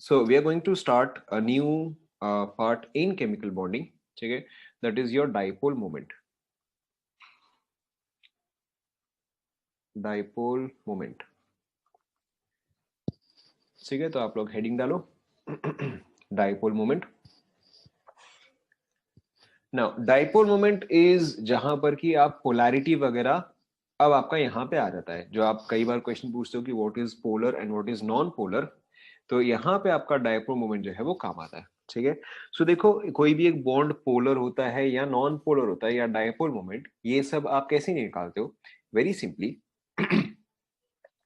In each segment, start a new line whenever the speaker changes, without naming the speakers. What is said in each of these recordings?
So we are going to start a new part in chemical bonding. ठीक है, that is your dipole moment. Dipole moment. ठीक है, तो आप लोग हेडिंग डालो dipole moment. Now dipole moment is जहां पर कि आप पोलैरिटी वगैरह अब आपका यहाँ पे आ जाता है, जो आप कई बार क्वेश्चन पूछते हो कि what is polar and what is non polar, तो यहाँ पे आपका डायपोल मोमेंट जो है वो काम आता है. ठीक है, सो देखो कोई भी एक बॉन्ड पोलर होता है या नॉन पोलर होता है या डायपोल मोमेंट, ये सब आप कैसे निकालते हो? Very simply,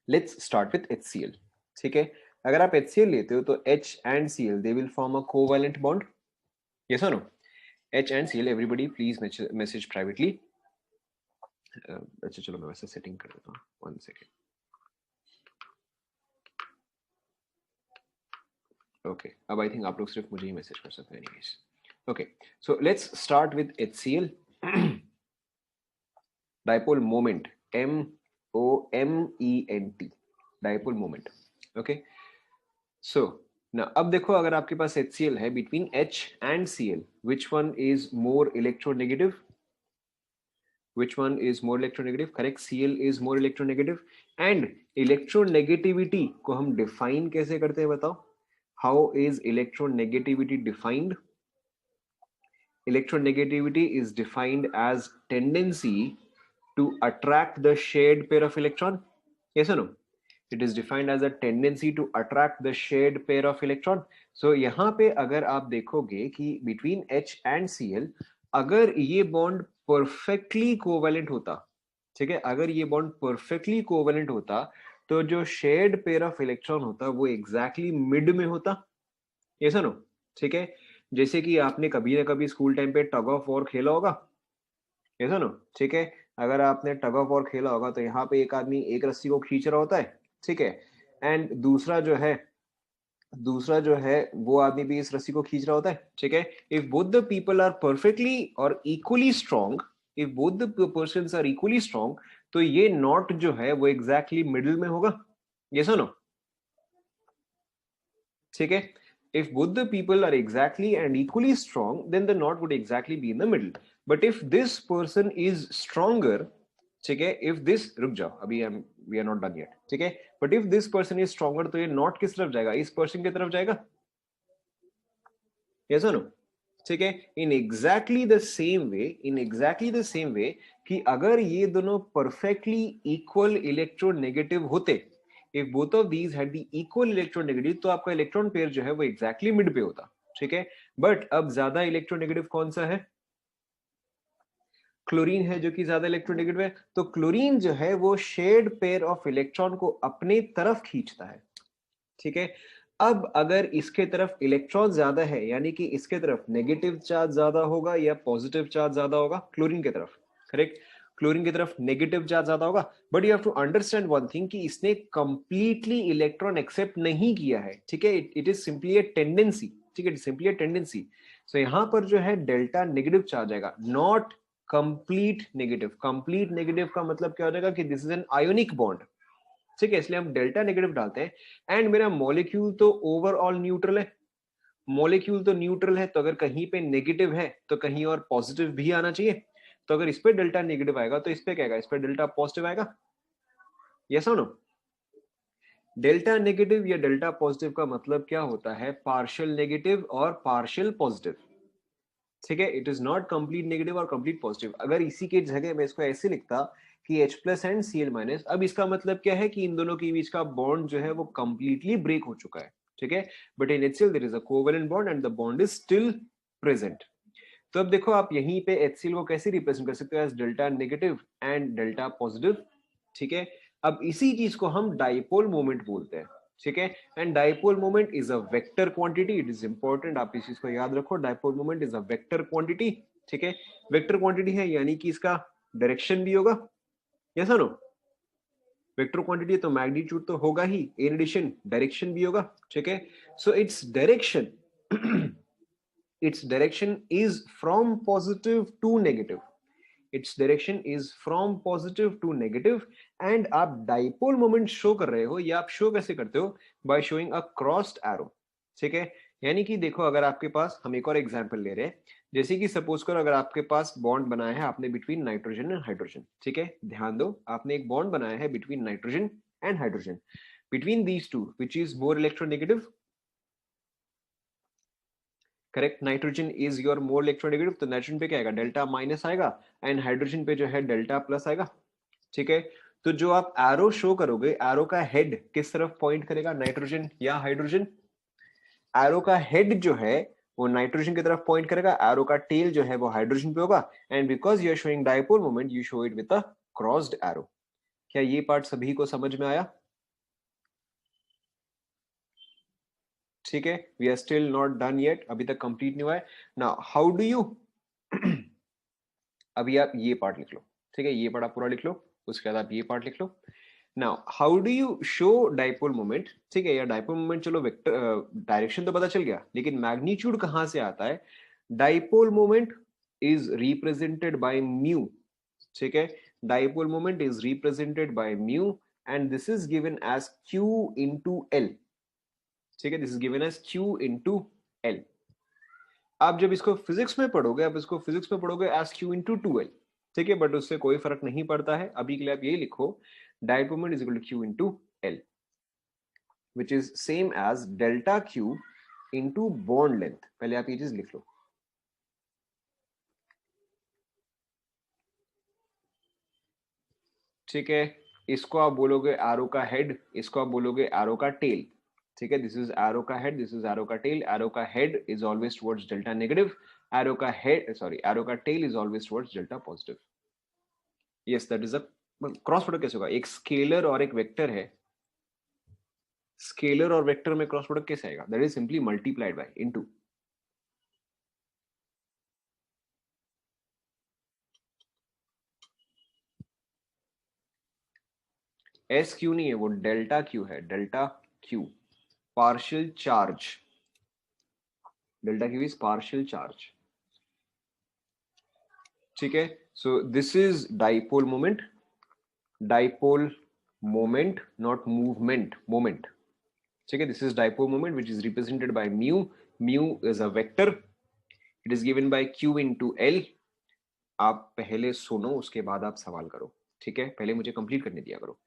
let's start with HCl. ठीक है, अगर आप HCl लेते हो तो H and Cl they will form a covalent bond. Yes और no? H and Cl, everybody please message privately. अच्छा चलो मैं वैसे सेटिंग कर देता हूँ, 1 सेकेंड. ओके, अब आई थिंक आप लोग सिर्फ मुझे ही मैसेज कर सकते हैं anyways. Okay, so let's start with HCl. Dipole moment, MOMENT, dipole moment. Okay, so ना अब देखो, अगर आपके पास HCl है, between H and Cl, which one is more electronegative? Which one is more electronegative? Correct, Cl is more electronegative. And electronegativity को हम define कैसे करते हैं बताओ? How is electronegativity defined? Electronegativity is defined as tendency to attract the shared pair of electron. Yes or no? It is defined as a tendency to attract the shared pair of electron. So यहाँ पे अगर आप देखोगे कि between H and Cl, अगर ये bond perfectly covalent होता, ठीक है, अगर ये बॉन्ड परफेक्टली कोवेलेंट होता, तो जो शेयर्ड पेयर ऑफ इलेक्ट्रॉन होता वो एग्जैक्टली मिड में होता. यस और नो? ठीक है, जैसे कि आपने कभी ना कभी स्कूल टाइम पे टग ऑफ वॉर खेला होगा. यस और नो? ठीक है, अगर आपने टग ऑफ वॉर खेला होगा तो यहाँ पे एक आदमी एक रस्सी को खींच रहा होता है, ठीक है, एंड दूसरा जो है वो आदमी भी इस रस्सी को खींच रहा होता है. ठीक है, if both the people are perfectly और equally strong, if both the persons are equally strong, तो ये नॉट जो है वो एग्जैक्टली मिडिल में होगा. यस और नो? ठीक है, if both the people are exactly and equally strong, then the knot would exactly be in the middle. But if this person is stronger, ठीक है, if this, रुक जाओ अभी, we are not done yet. ठीक है, but if this person is stronger, तो ये not किस तरफ जाएगा? इस पर्सन की तरफ जाएगा. yes or no? ठीक है, in exactly the same way कि अगर ये दोनों परफेक्टली इक्वल इलेक्ट्रोनेगेटिव होते, if both of these had the equal electronegative, तो आपका इलेक्ट्रॉन पेयर जो है वो एग्जैक्टली मिड पे होता. ठीक है, बट अब ज्यादा इलेक्ट्रोनेगेटिव कौन सा है? क्लोरीन है जो कि ज्यादा इलेक्ट्रोनेगेटिव है. तो क्लोरीन जो है वो शेयर्ड पेयर ऑफ इलेक्ट्रॉन को अपने तरफ खींचता है. ठीक है, अब अगर इसके तरफ इलेक्ट्रॉन ज्यादा है, यानी कि इसके तरफ नेगेटिव चार्ज ज्यादा होगा या पॉजिटिव चार्ज ज्यादा होगा? क्लोरीन की तरफ. करेक्ट, क्लोरीन की तरफ नेगेटिव चार्ज ज्यादा होगा. But you have to understand one thing कि इसने कंप्लीटली इलेक्ट्रॉन एक्सेप्ट नहीं किया है. ठीक है, it is simply a tendency. ठीक है, सिंपली अ टेंडेंसी. सो यहां पर जो है डेल्टा नेगेटिव चार्ज आएगा, not complete negative. Complete negative का मतलब क्या हो जाएगा कि this is an ionic bond. ठीक है, इसलिए हम डेल्टा नेगेटिव डालते हैं. एंड मेरा मॉलिक्यूल तो ओवरऑल न्यूट्रल है. मॉलिक्यूल तो न्यूट्रल है, तो अगर कहीं पे नेगेटिव है तो कहीं और पॉजिटिव भी आना चाहिए. तो अगर इस पे डेल्टा नेगेटिव आएगा तो इस पे क्या आएगा? इस पे डेल्टा पॉजिटिव आएगा. यस और नो? डेल्टा नेगेटिव या डेल्टा पॉजिटिव का मतलब क्या होता है? पार्शियल नेगेटिव और पार्शियल पॉजिटिव. ठीक है, it is not complete negative और कंप्लीट पॉजिटिव. अगर इसी के जगह मैं इसको ऐसे लिखता कि H plus and Cl minus, अब इसका मतलब क्या है कि इन दोनों के बीच का बॉन्ड जो है वो कंप्लीटली ब्रेक हो चुका है. ठीक है, but in HCl there is a covalent bond and the bond is still present. तो अब देखो आप यहीं पे HCl को कैसे रिप्रेजेंट कर सकते हो? As delta negative and delta positive. ठीक है, अब इसी चीज को हम डाइपोल मोमेंट बोलते हैं. ठीक है, and dipole moment is a vector quantity. It is important, आप इस चीज को याद रखो. Dipole moment is a vector quantity. ठीक है, वेक्टर क्वांटिटी है यानी कि इसका डायरेक्शन भी होगा. यस और नो? वेक्टर क्वांटिटी तो मैग्नीट्यूड तो होगा ही, इन एडिशन डायरेक्शन भी होगा. ठीक है, सो its direction is from positive to negative. Its direction is from positive to negative. And आप डाइपोल मोमेंट शो कर रहे हो, या आप शो कैसे करते हो? By showing a crossed arrow. ठीक है। यानी कि देखो, अगर आपके पास, हम एक और एग्जांपल ले रहे हैं, जैसे कि सपोज करो अगर आपके पास बॉन्ड बनाया है आपने बिटवीन नाइट्रोजन एंड हाइड्रोजन, ठीक है, ध्यान दो, आपने एक बॉन्ड बनाया है between nitrogen and hydrogen, between these two which is more electronegative, correct, nitrogen is your more electronegative, तो नाइट्रोजन पे क्या आएगा, डेल्टा माइनस आएगा, एंड हाइड्रोजन पे जो है डेल्टा प्लस आएगा, ठीक है। तो जो आप एरो शो करोगे, एरो का हेड किस तरफ पॉइंट करेगा, नाइट्रोजन या हाइड्रोजन, एरो का हेड जो है वो नाइट्रोजन की तरफ पॉइंट करेगा, एरो का टेल जो है वो हाइड्रोजन पे होगा, and because you are showing dipole moment you show it with a crossed arrow. क्या ये पार्ट सभी को समझ में आया? ठीक है, we are still not done yet, अभी तक कंप्लीट नहीं हुआ है। नाउ हाउ डू यू अभी आप ये पार्ट लिख लो, ठीक है, ये पार्ट आप पूरा लिख लो, उसके बाद आप ये पार्ट लिख लो। Now how do you show dipole moment, ठीक है, या डाइपोल मोमेंट, चलो वेक्टर डायरेक्शन तो पता चल गया, लेकिन मैग्नीट्यूड कहां से आता है? Dipole moment is represented by mu, ठीक है, dipole moment is represented by mu, and this is given as q into l, ठीक है, this is given as q into l। आप जब इसको फिजिक्स में पढ़ोगे, आप इसको फिजिक्स में पढ़ोगे as q into two L, ठीक है, बट उससे कोई फर्क नहीं पड़ता है, अभी के लिए आप ये लिखो, dipole moment is equal to q into L, which is same as delta q into bond length. पहले आप ये चीज लिख लो, ठीक है, इसको आप बोलोगे एरो का हेड, इसको आप बोलोगे एरो का टेल, ठीक है, दिस इज एरो का हेड, दिस इज एरो का टेल, एरो का head is always towards delta negative, arrow का हेड, सॉरी, एरो का tail is always towards delta positive. Yes, that is a cross product. कैसे होगा, एक scalar और एक वेक्टर है, स्केलर और वेक्टर में क्रॉस प्रोडक्ट कैसे आएगा, that is simply multiplied by into. S Q नहीं है, वो डेल्टा क्यू है, delta Q, partial charge, delta Q is partial charge, ठीक है। So this is dipole moment, dipole moment, not movement, moment, ठीक है, this is dipole moment which is represented by mu, mu is a vector, it is given by Q into L. आप पहले सुनो, उसके बाद आप सवाल करो, ठीक है, पहले मुझे कंप्लीट करने दिया करो।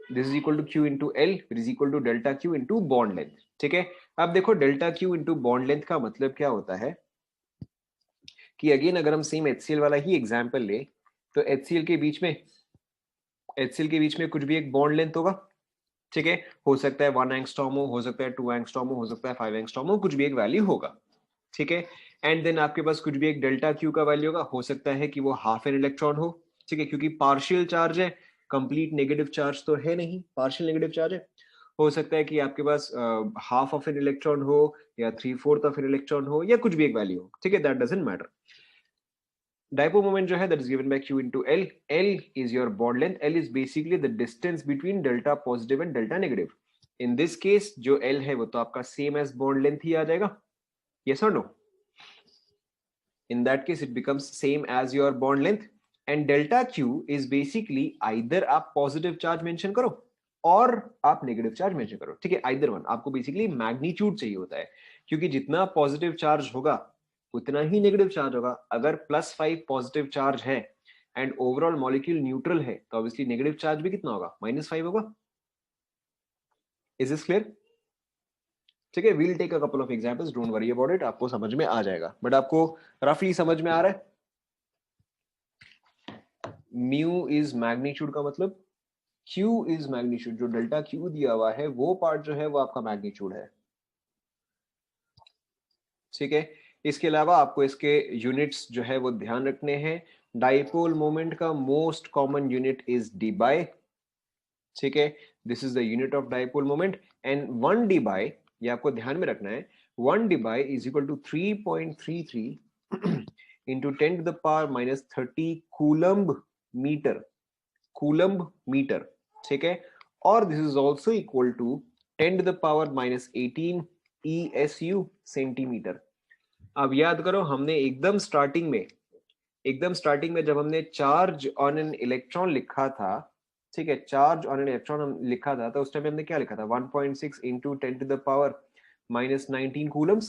This is equal to q into L, it is equal to delta q into bond length, ठीक है। अब देखो, delta q into bond length का मतलब क्या होता है कि अगेन अगर हम सेम HCl वाला ही एग्जाम्पल ले, तो HCl के बीच में, HCl के बीच में कुछ भी एक बॉन्ड लेंथ होगा, ठीक है, हो सकता है 1 एंगस्ट्रॉम हो सकता है 2 एंगस्ट्रॉम हो सकता है 5 एंगस्ट्रॉम कुछ भी एक वैल्यू होगा, ठीक है। एंड देन आपके पास कुछ भी एक डेल्टा क्यू का वैल्यू होगा, हो सकता है कि वो हाफ एन इलेक्ट्रॉन हो, ठीक है, क्योंकि पार्शियल चार्ज है, कंप्लीट नेगेटिव चार्ज तो है नहीं, पार्शियल नेगेटिव चार्ज है। हो सकता है कि आपके पास हाफ ऑफ एन इलेक्ट्रॉन हो, या 3/4 ऑफ एन इलेक्ट्रॉन हो, या कुछ भी एक वैल्यू हो, ठीक है, that doesn't matter. Dipole moment जो है that is given by q into l, l is your bond length, l is basically the distance between delta positive and delta negative। in this case जो l है वो तो आपका same as bond length ही आ जाएगा, yes or no? in that case it becomes same as your bond length, and delta q is basically either आप positive charge mention करो और आप नेगेटिव चार्ज मेंशन करो, ठीक है, आइदर वन। आपको basically magnitude चाहिए होता है, क्योंकि जितना पॉजिटिव चार्ज होगा उतना ही नेगेटिव चार्ज होगा। अगर +5 पॉजिटिव चार्ज है एंड ओवरऑल मॉलिक्यूल न्यूट्रल है, तो ऑब्वियसली नेगेटिव चार्ज भी कितना होगा, -5 होगा। Is this clear? ठीक है, we'll take a couple of examples, don't worry about it, आपको समझ में आ जाएगा, बट आपको रफली समझ में आ रहा है। म्यू इज मैग्नीट्यूड का मतलब, Q इज मैग्नीट्यूड, जो डेल्टा Q दिया हुआ है वो पार्ट जो है वो आपका मैग्नीट्यूड है, ठीक है। इसके अलावा आपको इसके यूनिट्स जो है वो ध्यान रखने हैं। डाइपोल मोमेंट का most common unit is dBi, ठीक है, this is the unit of dipole moment, and 1 dBi, ये आपको ध्यान में रखना है, 1 dBi is equal to 3.33 into 10 to the power -30 coulomb metre, coulomb metre, ठीक है, और this is also equal to 10 to the power -18 ESU centimetre. अब याद करो, हमने एकदम स्टार्टिंग में जब हमने चार्ज ऑन एन इलेक्ट्रॉन लिखा था, ठीक है, चार्ज ऑन एन इलेक्ट्रॉन हम लिखा था, तो उस टाइम हमने क्या लिखा था, 1.6 into 10 to the power -19 coulombs,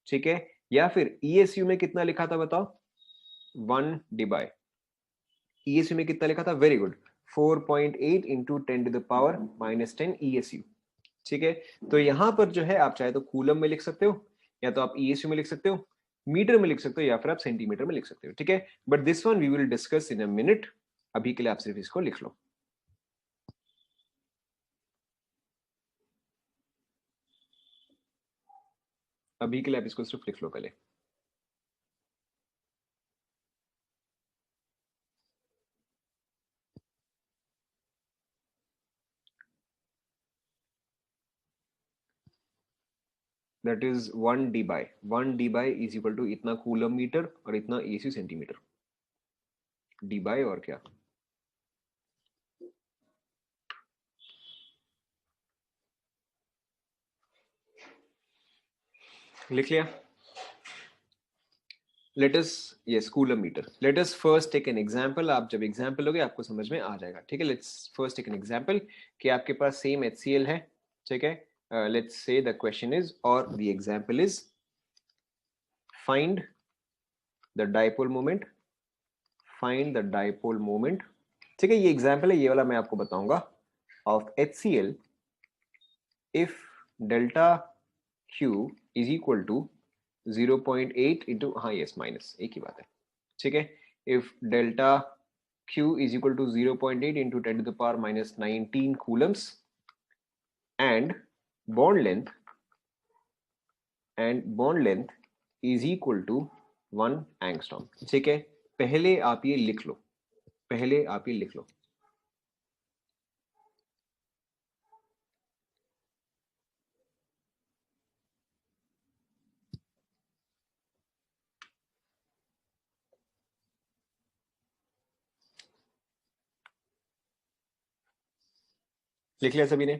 ठीक है, या फिर ESU में कितना लिखा था बताओ, 1 डिवाइड, ESU में कितना लिखा था, वेरी गुड, 4.8 इंटू 10⁻⁻10 ESU, ठीक है। तो यहां पर जो है आप चाहे तो कूलम में लिख सकते हो, या तो आप ESU में लिख सकते हो, मीटर में लिख सकते हो, या फिर आप सेंटीमीटर में लिख सकते हो, ठीक है। But this one we will discuss in a minute, अभी के लिए आप सिर्फ इसको लिख लो। अभी के लिए आप इसको सिर्फ लिख लो पहले। That is 1 debye, 1 debye is equal to इतना कूलम मीटर और इतना ESU सेंटीमीटर, डी बाई और क्या, लिख लिया। Let us, yes coulomb metre, let us first take an example. आप जब एग्जांपल लोगे आपको समझ में आ जाएगा, ठीक है। Let's first take an example कि आपके पास सेम HCl है, ठीक है। Let's say the question is और the example is find the dipole moment, find the dipole moment, ठीक है। ये एग्जांपल है, ये वाला मैं आपको बताऊंगा, of HCl if delta Q is equal to 0.8 into, हाँ यस माइनस एक ही बात है, ठीक है। If delta Q is equal to 0.8 into 10⁻⁻19 coulombs and bond length is equal to 1 angstrom, ठीक है। पहले आप ये लिख लो, पहले आप ये लिख लो। लिख लिया सभी ने,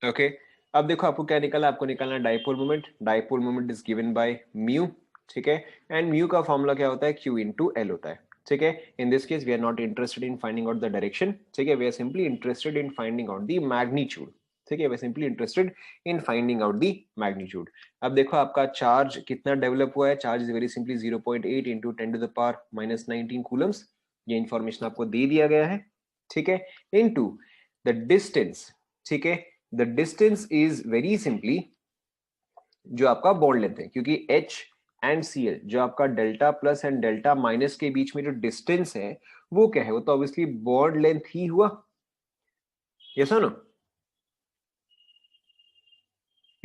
ओके। अब देखो आपको क्या निकला, आपको निकालना dipole moment, dipole moment is given by mu, ठीक है। एंड म्यू का फॉर्मूला क्या होता है, Q इंटू L होता है, ठीक है। In this case we are not interested in finding out the direction, ठीक है, we are simply interested in finding out the magnitude, ठीक है, we are simply interested in finding out the magnitude. अब देखो आपका चार्ज कितना develop हुआ है, charge is very simply 0.8 into 10⁻⁻19 coulombs, ये इंफॉर्मेशन आपको दे दिया गया है, ठीक है, इनटू द डिस्टेंस, ठीक है। The distance is very simply जो आपका बॉन्ड लेंथ है, क्योंकि H एंड Cl जो आपका delta plus and delta minus के बीच में जो डिस्टेंस है वो क्या है, वो तो ऑब्वियसली बॉन्ड लेंथ ही हुआ, यस और नो,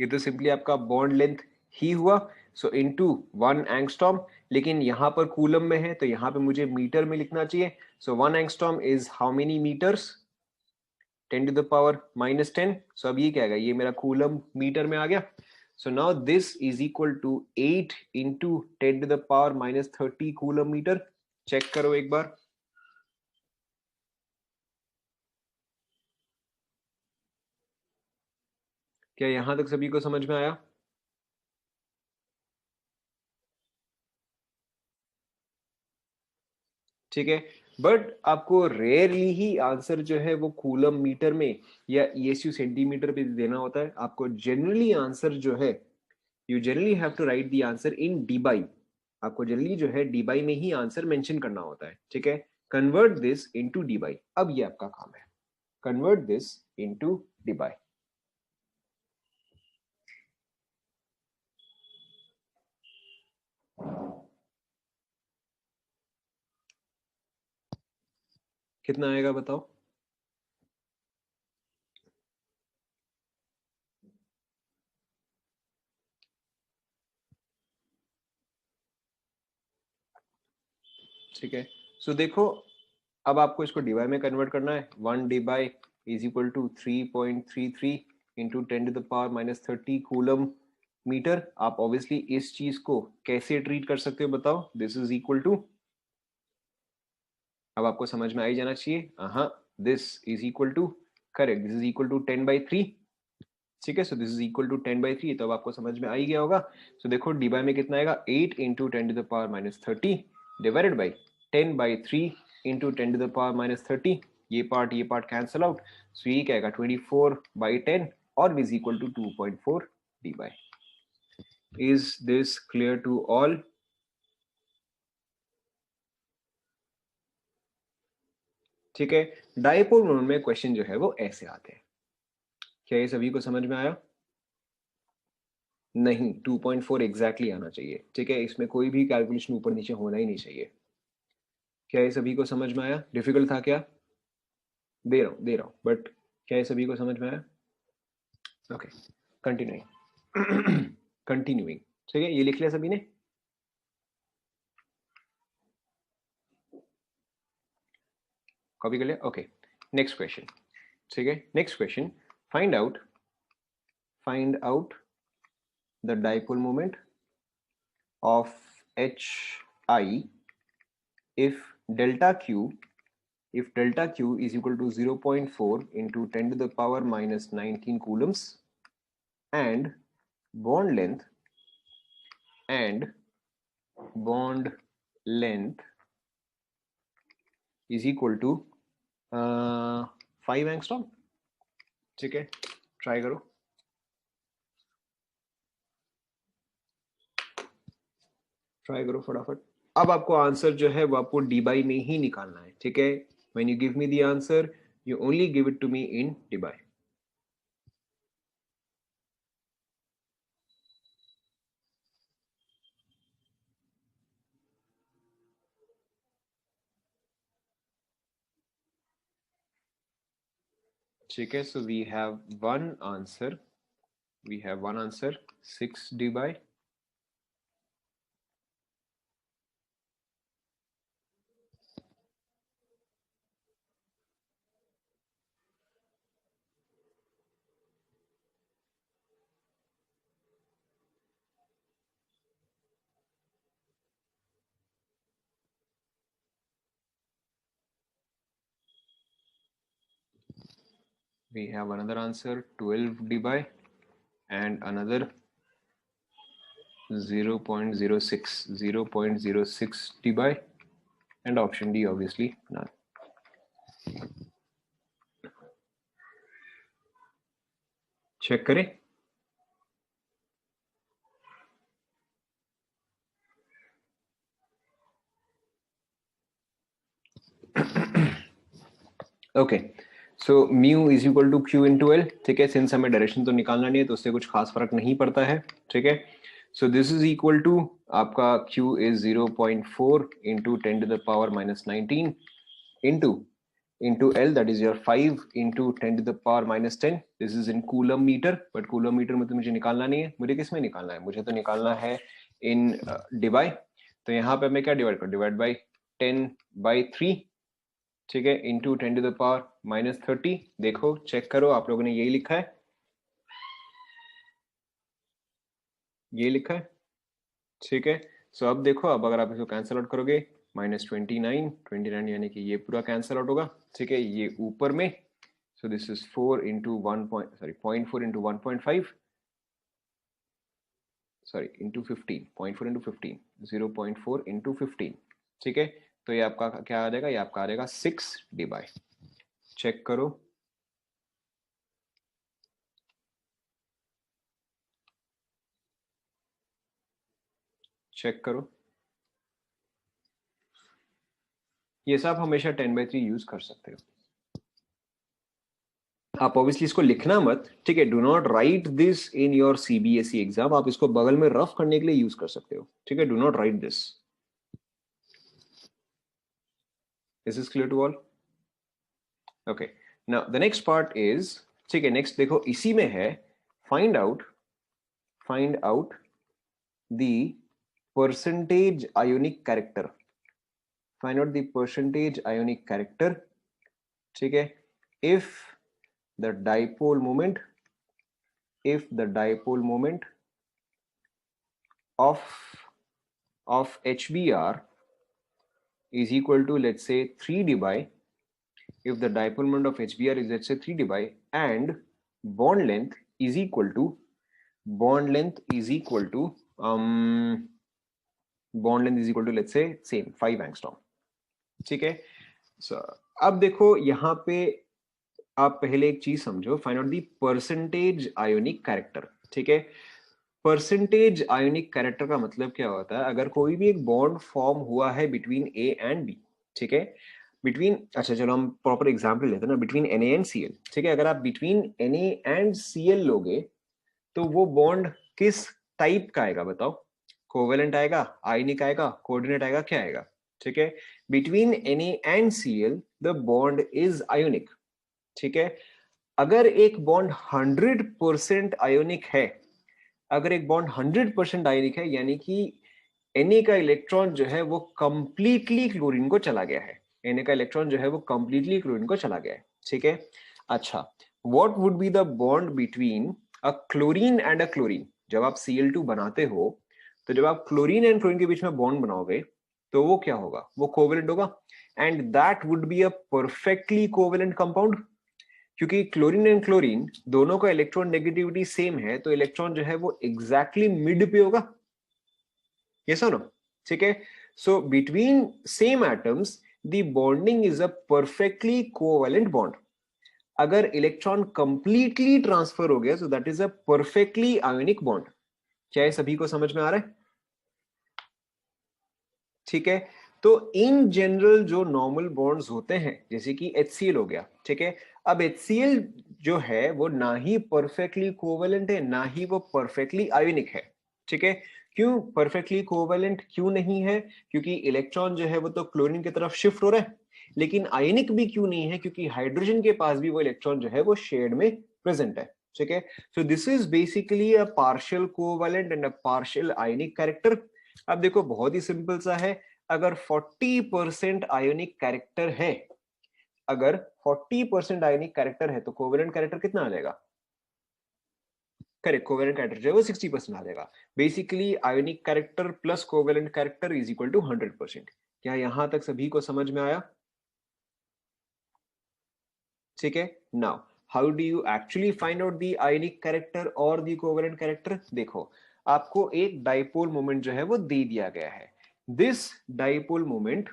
ये तो सिंपली आपका बॉन्ड लेंथ ही हुआ। सो इनटू 1 एंगस्ट्रॉम, लेकिन यहां पर कूलम में है तो यहां पे मुझे मीटर में लिखना चाहिए। So 1 angstrom is how many metres, 10⁻⁻10। So अब ये क्या आएगा, ये मेरा कूलम मीटर में आ गया। So now this is equal to 8 into 10⁻⁻30 coulomb metre. Check करो एक बार, क्या यहां तक सभी को समझ में आया? ठीक है, बट आपको रेयरली ही आंसर जो है वो कूलम मीटर में या ESU सेंटीमीटर पे देना होता है। आपको जनरली आंसर जो है, you generally have to write the answer in debye, आपको जनरली जो है डीबाई में ही आंसर मेंशन करना होता है, ठीक है। कन्वर्ट दिस इनटू डीबाई, अब ये आपका काम है, कन्वर्ट दिस इनटू डीबाई। कितना आएगा बताओ? ठीक है, सो देखो अब आपको इसको डीवाई में कन्वर्ट करना है। 1 debye is equal to 3.33 into 10⁻⁻30 coulomb metre. आप ऑब्वियसली इस चीज को कैसे ट्रीट कर सकते हो बताओ, दिस इज इक्वल टू, अब आपको समझ में आ ही जाना चाहिए, हाँ, this is equal to, correct, this is equal to 10/3, ठीक है। So this is equal to 10/3, तो अब आपको समझ में आ ही गया होगा। सो देखो डीबाई में कितना आएगा, 8 इंटू 10⁻⁻30 डिवाइडेड बाई 10/3 इंटू 10⁻⁻30, ये पार्ट कैंसल आउट। सो ये क्या आएगा, 24/10 or is equal to 2.4 dBi. Is this clear to all? ठीक है, डायपोल मोमेंट में क्वेश्चन जो है वो ऐसे आते हैं। क्या ये सभी को समझ में आया? नहीं, 2.4 एग्जैक्टली आना चाहिए। ठीक है, इसमें कोई भी कैलकुलेशन ऊपर नीचे होना ही नहीं चाहिए। क्या ये सभी को समझ में आया? डिफिकल्ट था क्या? दे रहा हूं, बट क्या ये सभी को समझ में आया? Okay, continuing. ठीक है, ये लिख लिया सभी ने? कॉपी कर लिया? Okay, next question. ठीक है, next question, find out the dipole moment of HI if delta Q is equal to 0.4 into 10 to the power minus 19 coulombs and bond length is equal to 5 angstrom. ठीक है, try करो। फटाफट। अब आपको answer जो है वो आपको dBi में ही निकालना है। ठीक है, when you give me the answer you only give it to me in dBi. ठीक है, so we have one answer 6 dBi. We have another answer 12 dBi and another 0.06 dBi and option D obviously none. Check करें। Okay, so mu is equal to q into L. ठीक है, since हमें direction तो निकालना नहीं है तो उससे कुछ खास फर्क नहीं पड़ता है। ठीक है, so this is equal to आपका q is 0.4 into 10 to the power minus 19 into l, that is your 5 into 10 to the power minus 10। This is in coulomb metre, but coulomb metre में तो मुझे निकालना नहीं है। मुझे किस में निकालना है? मुझे तो निकालना है इन डिवाइड। तो यहाँ पे मैं क्या डिवाइड करूँ? Divide by 10/3। ठीक है, into 10 to the power minus 30। देखो, चेक करो, आप लोगों ने यही लिखा है, ये लिखा है। ठीक है, सो अब देखो, अब अगर आप इसको कैंसिल आउट करोगे -29 यानी कि ये पूरा कैंसिल आउट होगा। ठीक है, ये ऊपर में, सो this is 4 into 0.4 into 1.5 into 15, 0.4 into 15, 0.4 into 15। ठीक है, तो ये आपका क्या आ जाएगा? ये आपका आ जाएगा 6 dBi। चेक करो, ये सब हमेशा 10/3 यूज कर सकते हो। आप ऑब्वियसली इसको लिखना मत। ठीक है, do not write this in your CBSE exam. आप इसको बगल में रफ करने के लिए यूज कर सकते हो। ठीक है, do not write this. This is clear to all? Okay, now the next part is, ठीक है, नेक्स्ट देखो इसी में है, find out the percentage ionic character. Find out the percentage ionic character. ठीक है, if the dipole moment of HBr is equal to, let's say, 3 dBi, if the dipole moment of HBr is, let's say, 3 dBi and bond length is equal to let's say same 5 angstrom. ठीक है, so अब देखो यहाँ पे आप पहले एक चीज समझो, find out the percentage ionic character. ठीक है, परसेंटेज आयोनिक कैरेक्टर का मतलब क्या होता है? अगर कोई भी एक बॉन्ड फॉर्म हुआ है बिटवीन ए एंड बी, ठीक है, बिटवीन, अच्छा चलो हम प्रॉपर एग्जांपल लेते हैं ना, बिटवीन Na एंड Cl। ठीक है, अगर आप बिटवीन Na एंड Cl लोगे तो वो बॉन्ड किस टाइप का आएगा बताओ? कोवेलेंट आएगा, आयनिक आएगा, कोऑर्डिनेट आएगा, क्या आएगा? ठीक है, between Na and Cl the bond is ionic. ठीक है, अगर एक बॉन्ड 100% आयोनिक है, अगर एक बॉन्ड 100% आयोनिक है, यानी कि Na का इलेक्ट्रॉन जो है वो कंप्लीटली क्लोरीन को चला गया है, Na का इलेक्ट्रॉन जो है वो कंप्लीटली क्लोरीन को चला गया है। ठीक है, अच्छा, what would be the bond between a chlorine and a chlorine? जब आप Cl2 बनाते हो तो जब आप क्लोरीन एंड क्लोरीन के बीच में बॉन्ड बनाओगे तो वो क्या होगा? वो कोवेलेंट होगा, and that would be a perfectly covalent compound. क्योंकि क्लोरीन एंड क्लोरीन दोनों का इलेक्ट्रॉन नेगेटिविटी सेम है, तो इलेक्ट्रॉन जो है वो एग्जैक्टली मिड पे होगा। yes or no? ठीक है, so between same atoms the bonding is a perfectly covalent bond. अगर इलेक्ट्रॉन कंप्लीटली ट्रांसफर हो गया तो that is a perfectly ionic bond. क्या ये सभी को समझ में आ रहा है? ठीक है, तो इन जनरल जो नॉर्मल बॉन्ड्स होते हैं जैसे कि HCl हो गया, ठीक है, अब HCl जो है वो ना ही परफेक्टली कोवेलेंट है ना ही वो परफेक्टली आयोनिक है। ठीक है, क्यों परफेक्टली कोवेलेंट क्यों नहीं है? क्योंकि इलेक्ट्रॉन जो है वो तो क्लोरीन की तरफ शिफ्ट हो रहा है, लेकिन आयोनिक भी क्यों नहीं है? क्योंकि हाइड्रोजन के पास भी वो इलेक्ट्रॉन जो है वो शेड में प्रेजेंट है। ठीक है, so this is basically a partial covalent and a partial ionic character. अब देखो बहुत ही सिंपल सा है, अगर 40% आयोनिक कैरेक्टर है, अगर 40% आयोनिक कैरेक्टर है तो कोवेलेंट कैरेक्टर कितना आ जाएगा? करेक्ट, कोवेलेंट कैरेक्टर जो है वो 60% आ जाएगा। Basically ionic character plus covalent character is equal to 100%। क्या यहां तक सभी को समझ में आया? ठीक है, now how do you actually find out the ionic character और द कोवेलेंट कैरेक्टर? देखो, आपको एक डाइपोल मोमेंट जो है वो दे दिया गया है। This dipole moment,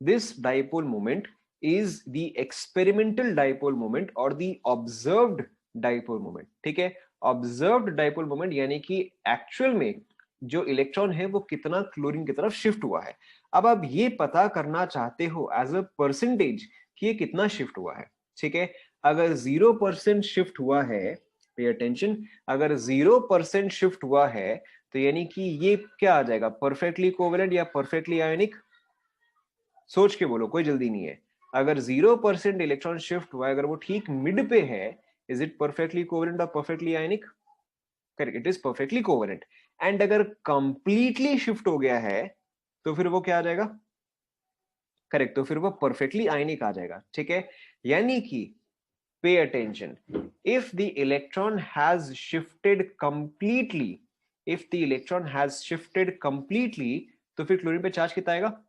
this dipole moment is the experimental dipole moment or the observed dipole moment। ठीक है, observed dipole moment यानी कि एक्चुअल में जो इलेक्ट्रॉन है वो कितना क्लोरीन की तरफ शिफ्ट हुआ है। अब आप ये पता करना चाहते हो एज अ परसेंटेज कि ये कितना शिफ्ट हुआ है। ठीक है, अगर 0% शिफ्ट हुआ है, पे अटेंशन, अगर 0% शिफ्ट हुआ है तो यानी कि ये क्या आ जाएगा? परफेक्टली कोवेलेंट या परफेक्टली आयोनिक? सोच के बोलो, कोई जल्दी नहीं है। अगर 0% इलेक्ट्रॉन शिफ्ट हुआ है, अगर वो ठीक मिड पे है, इज इट परफेक्टली कोवेलेंट और perfectly ionic? Correct, it is perfectly covalent. And अगर कंप्लीटली शिफ्ट हो गया है तो फिर वो क्या आ जाएगा? करेक्ट, तो फिर वो परफेक्टली आयनिक आ जाएगा। ठीक है, यानी कि pay attention, if the electron has shifted completely, if the electron has shifted completely, तो फिर क्लोरीन पे चार्ज कितना आएगा?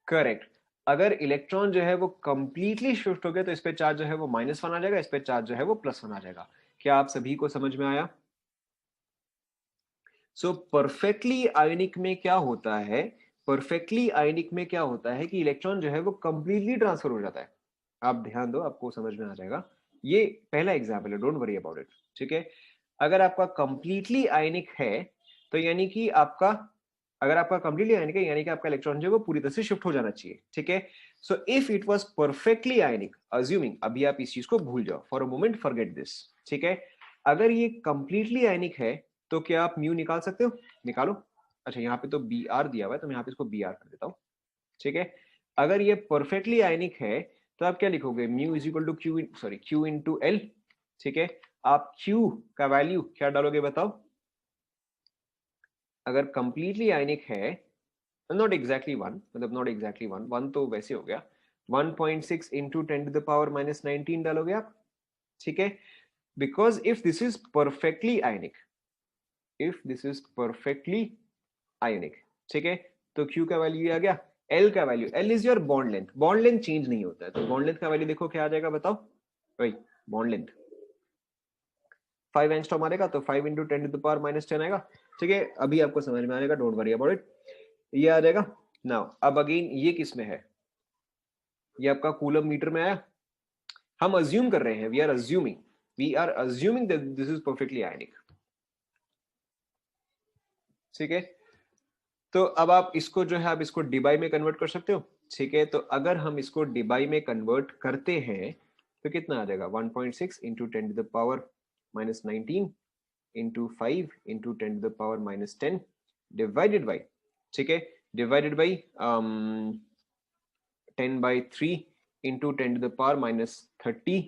करेक्ट, अगर इलेक्ट्रॉन जो है वो कंप्लीटली शिफ्ट हो गया तो इस पे चार्ज जो है वो -1 आ जाएगा, इस पे चार्ज जो है वो +1 आ जाएगा। क्या आप सभी को समझ में आया? सो परफेक्टली आयोनिक में क्या होता है? परफेक्टली आयोनिक में क्या होता है कि इलेक्ट्रॉन जो है वो कंप्लीटली ट्रांसफर हो जाता है। आप ध्यान दो, आपको समझ में आ जाएगा। ये पहला एग्जाम्पल है, डोंट वरी अबाउट इट। ठीक है, अगर आपका कंप्लीटली आयोनिक है तो यानी कि आपका, अगर आपका कंप्लीटली आयोनिक है यानी कि आपका इलेक्ट्रॉन जो है वो पूरी तरह से शिफ्ट हो जाना चाहिए। ठीक है, so if it was perfectly ionic, assuming, अभी आप इस चीज को भूल जाओ, for a moment forget this. ठीक है, अगर ये कंप्लीटली आयोनिक है तो क्या आप म्यू निकाल सकते हो? निकालो। अच्छा, यहाँ पे तो बी आर दिया हुआ है तो मैं यहाँ पे इसको बी आर कर देता हूँ। ठीक है, अगर ये परफेक्टली आयनिक है तो आप क्या लिखोगे? Mu is equal to Q, sorry Q into L. ठीक है, आप क्यू का वैल्यू क्या डालोगे बताओ? अगर कंप्लीटली आयनिक है, नॉट एग्जैक्टली वन, मतलब नॉट एग्जैक्टली वन, वन तो वैसे हो गया, 1.6 इंटू 10⁻⁻19 डालोगे आप। ठीक है, because if this is perfectly ionic, if this is perfectly ionic, ठीक है, तो Q का वैल्यू आ गया, L का value, L is your bond length, bond length change नहीं होता है, तो बॉन्ड लेंथ का वैल्यू देखो क्या आ जाएगा बताओ? वही बॉन्ड लेंथ 5 एंगस्ट्रॉम आएगा, तो 5 इंटू 10⁻⁻10 आएगा। ठीक है, अभी आपको समझ में आएगा, डोंट वरी अबाउट इट, ये आ जाएगा। नाउ अब अगेन ये किस में है? ये आपका कूलम मीटर में आया। हम अज्यूम कर रहे हैं, we are assuming that this is perfectly ionic. ठीक है, तो अब आप इसको जो है आप इसको डिबाई में कन्वर्ट कर सकते हो। ठीक है, तो अगर हम इसको डिबाई में कन्वर्ट करते हैं तो कितना आ जाएगा, 1.6 into 10 to the power -19 into 5 into 10 to the power -10 divided by, ठीक है, divided by 10/3 into 10 to the power -30।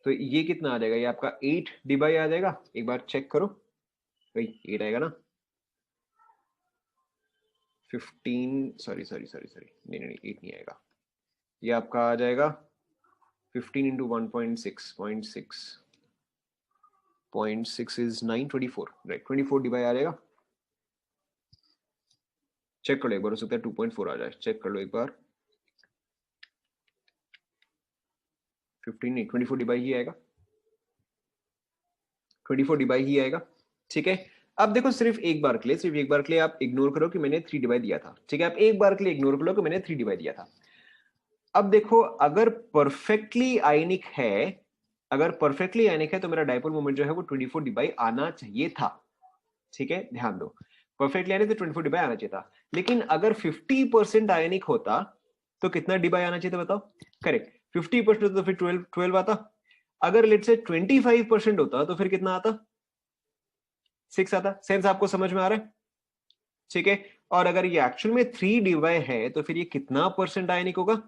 तो ये कितना आ जाएगा, ये आपका 8 डिबाई आ जाएगा। एक बार चेक करो भाई, 8 आएगा ना, 15, सॉरी सॉरी सॉरी सॉरी, नहीं नहीं 8 नहीं आएगा, ये आपका आ जाएगा 15 इंटू 1.6, 0.6 इज 924, राइट, 24 डिवाइड आ जाएगा। चेक कर लो एक बार, हो सकता है 2.4 आ जाए, चेक कर लो एक बार। 15 नहीं, 24 डिवाइड ही आएगा, 24 डिवाइड ही आएगा। ठीक है, अब देखो सिर्फ एक बार के लिए, सिर्फ एक बार के लिए आप इग्नोर करो कि मैंने 3 डिवाइड दिया था। ठीक है, आप एक बार के लिए इग्नोर करो कि मैंने 3 डिवाइड दिया था। अब देखो, अगर परफेक्टली आयनिक है, अगर परफेक्टली आयनिक है तो मेरा डायपोल मोमेंट जो है वो 24 डिबाई आना चाहिए था। ठीक है, ध्यान दो, परफेक्टली आयनिक तो 24 डिबाई आना चाहिए था, लेकिन अगर 50% आयनिक होता तो कितना डिबाई आना चाहिए था बताओ? करेक्ट, 50% होता तो फिर 12 आता। अगर लेट से 25% होता तो फिर कितना आता? 6 आता। सेंस आपको समझ में आ रहा है? ठीक है, और अगर ये एक्चुअल में 3 डिवाई है तो फिर ये कितना परसेंट आयनिक होगा?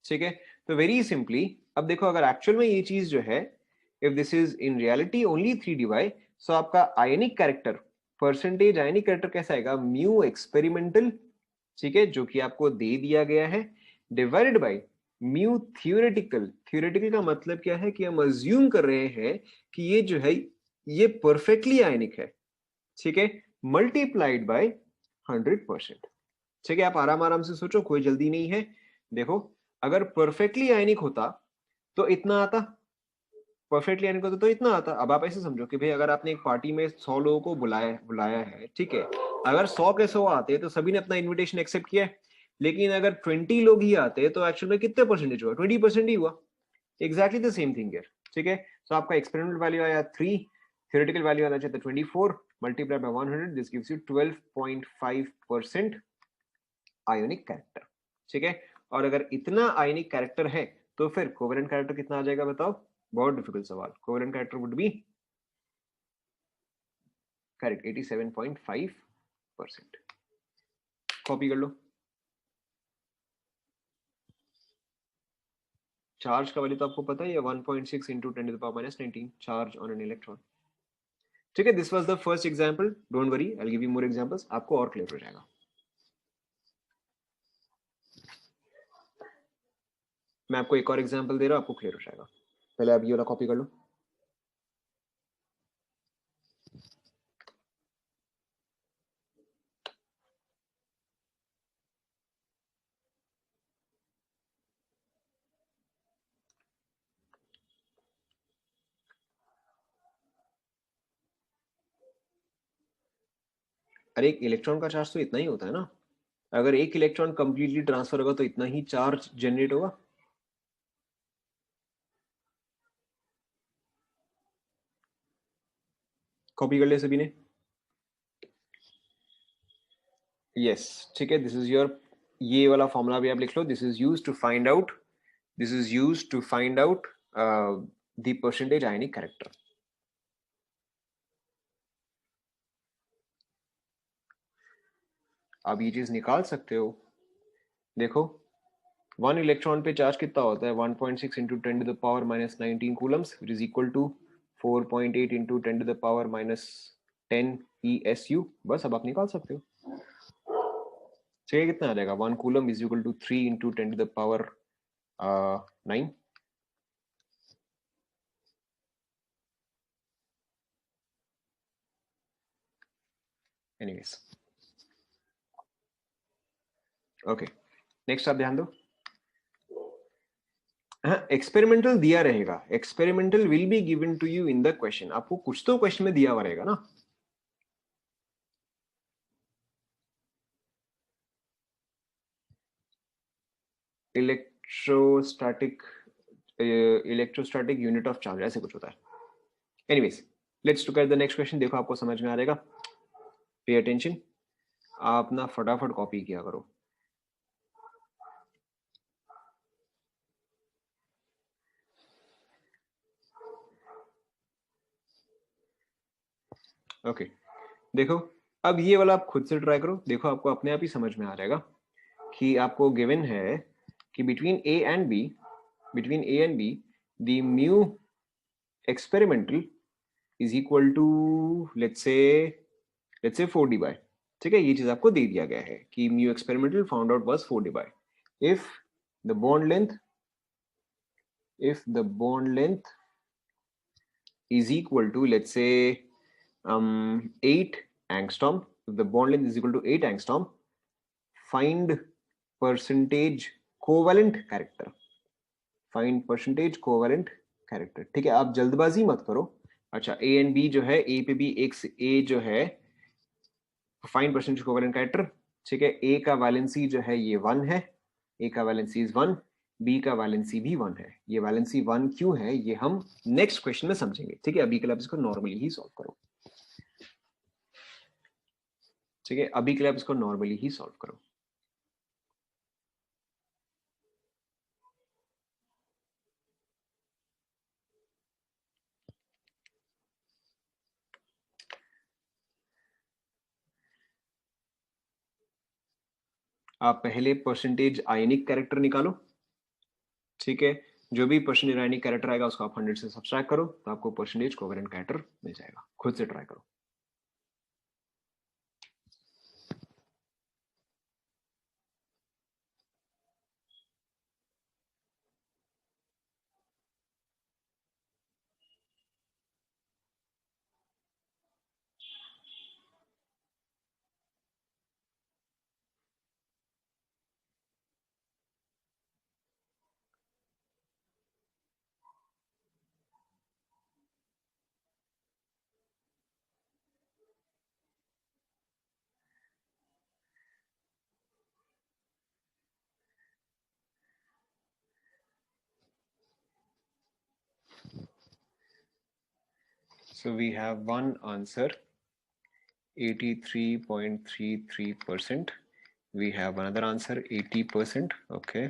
ठीक है, तो वेरी सिंपली अब देखो, अगर एक्चुअल में ये चीज जो है, if this is in reality only 3 Dibai, सो आपका आयनिक कैरेक्टर, परसेंटेज आयनिक कैरेक्टर कैसा आएगा, म्यू एक्सपेरिमेंटल, ठीक है, जो कि आपको दे दिया गया है, divided by mu theoretical. Theoretical का मतलब क्या है कि हम अज्यूम कर रहे हैं कि ये जो है ये परफेक्टली आयनिक है। ठीक है, मल्टीप्लाइड बाय 100%। ठीक है, आप आराम आराम से सोचो, कोई जल्दी नहीं है। देखो, अगर परफेक्टली आयनिक होता तो इतना आता, परफेक्टली आयनिक होता तो इतना आता। अब आप ऐसे समझो कि भाई अगर आपने एक पार्टी में 100 लोगों को बुलाया बुलाया है, ठीक है, अगर 100 के 100 आते तो सभी ने अपना इन्विटेशन एक्सेप्ट किया है, लेकिन अगर 20 लोग ही आते तो एक्चुअल में कितने परसेंटेज हुआ? 20% ही हुआ। Exactly the same thing here. ठीक है, तो आपका एक्सपेरिमेंटल वैल्यू आया 3, थियोरेटिकल वैल्यू आना चाहिए 24 multiply by 100, this gives you 12.5% ionic character. ठीक है, और अगर इतना आयोनिक कैरेक्टर है तो फिर कोवेलेंट कैरेक्टर कितना आ जाएगा बताओ? बहुत डिफिकल्ट सवाल। Covalent character would be correct 87.5%। Copy कर लो। चार्ज का वैल्यू तो आपको पता ही है, 1.6 into 10 to the power -19 charge on an electron. ठीक है, this was the first example, don't worry, I will give you more examples, आपको और क्लियर हो जाएगा। मैं आपको एक और एग्जांपल दे रहा हूं, आपको क्लियर हो जाएगा। पहले आप ये वाला कॉपी कर लो। अरे एक इलेक्ट्रॉन का चार्ज तो इतना ही होता है ना, अगर एक इलेक्ट्रॉन कंप्लीटली ट्रांसफर होगा तो इतना ही चार्ज जनरेट होगा। कॉपी कर लिया सभी ने? यस, ठीक है, दिस इज योर, ये वाला फॉर्मूला भी आप लिख लो, this is used to find out, this is used to find out the percentage ionic character. आप ये चीज निकाल सकते हो। देखो, 1 इलेक्ट्रॉन पे चार्ज कितना होता है, 1.6 into 10 to the power -19 coulombs, which is equal to 4.8 into 10 to the power -10 ESU। बस अब आप निकाल सकते हो। चाहिए कितना आ जाएगा, 1 coulomb is equal to 3 into 10 to the power 9। Anyways, okay, next आप ध्यान दो। एक्सपेरिमेंटल दिया रहेगा, experimental will be given to you in the question, आपको कुछ तो क्वेश्चन में दिया हुआ रहेगा ना। इलेक्ट्रोस्टैटिक यूनिट ऑफ चार्ज, ऐसे कुछ होता है। Anyways, let's look at the next question. देखो आपको समझ में आ जाएगा, पे अटेंशन। आप ना फटाफट कॉपी किया करो। ओके देखो, अब ये वाला आप खुद से ट्राई करो, देखो आपको अपने आप ही समझ में आ जाएगा कि आपको गिवन है कि between A and B, the mu experimental is equal to let's say 4d bye, ठीक है, ये चीज आपको दे दिया गया है कि mu experimental found out was 4d debye if the bond length is equal to let's say 8 angstrom. If the bond length is equal to 8 angstrom, find percentage covalent character. ठीक है, आप जल्दबाजी मत करो। अच्छा, ए एंड बी जो है, ए पे भी एक ए जो है फाइंड परसेंटेज कोवेलेंट कैरेक्टर, ठीक है। ए का वैलेंसी जो है ये 1 है, ए का वैलेंसी इज 1, बी का वैलेंसी भी 1 है। ये वैलेंसी 1 क्यों है ये हम नेक्स्ट क्वेश्चन में समझेंगे, ठीक है। अभी के लिए आप इसको नॉर्मली ही सॉल्व करो, ठीक है, अभी के लिए आप इसको नॉर्मली ही सॉल्व करो। आप पहले परसेंटेज आयनिक कैरेक्टर निकालो, ठीक है। जो भी परसेंटेज आयनिक कैरेक्टर आएगा उसको आप 100 से सब्सट्रैक्ट करो तो आपको परसेंटेज कोवेलेंट कैरेक्टर मिल जाएगा। खुद से ट्राई करो। So we have one answer, 83.33%. We have another answer, 80%. Okay.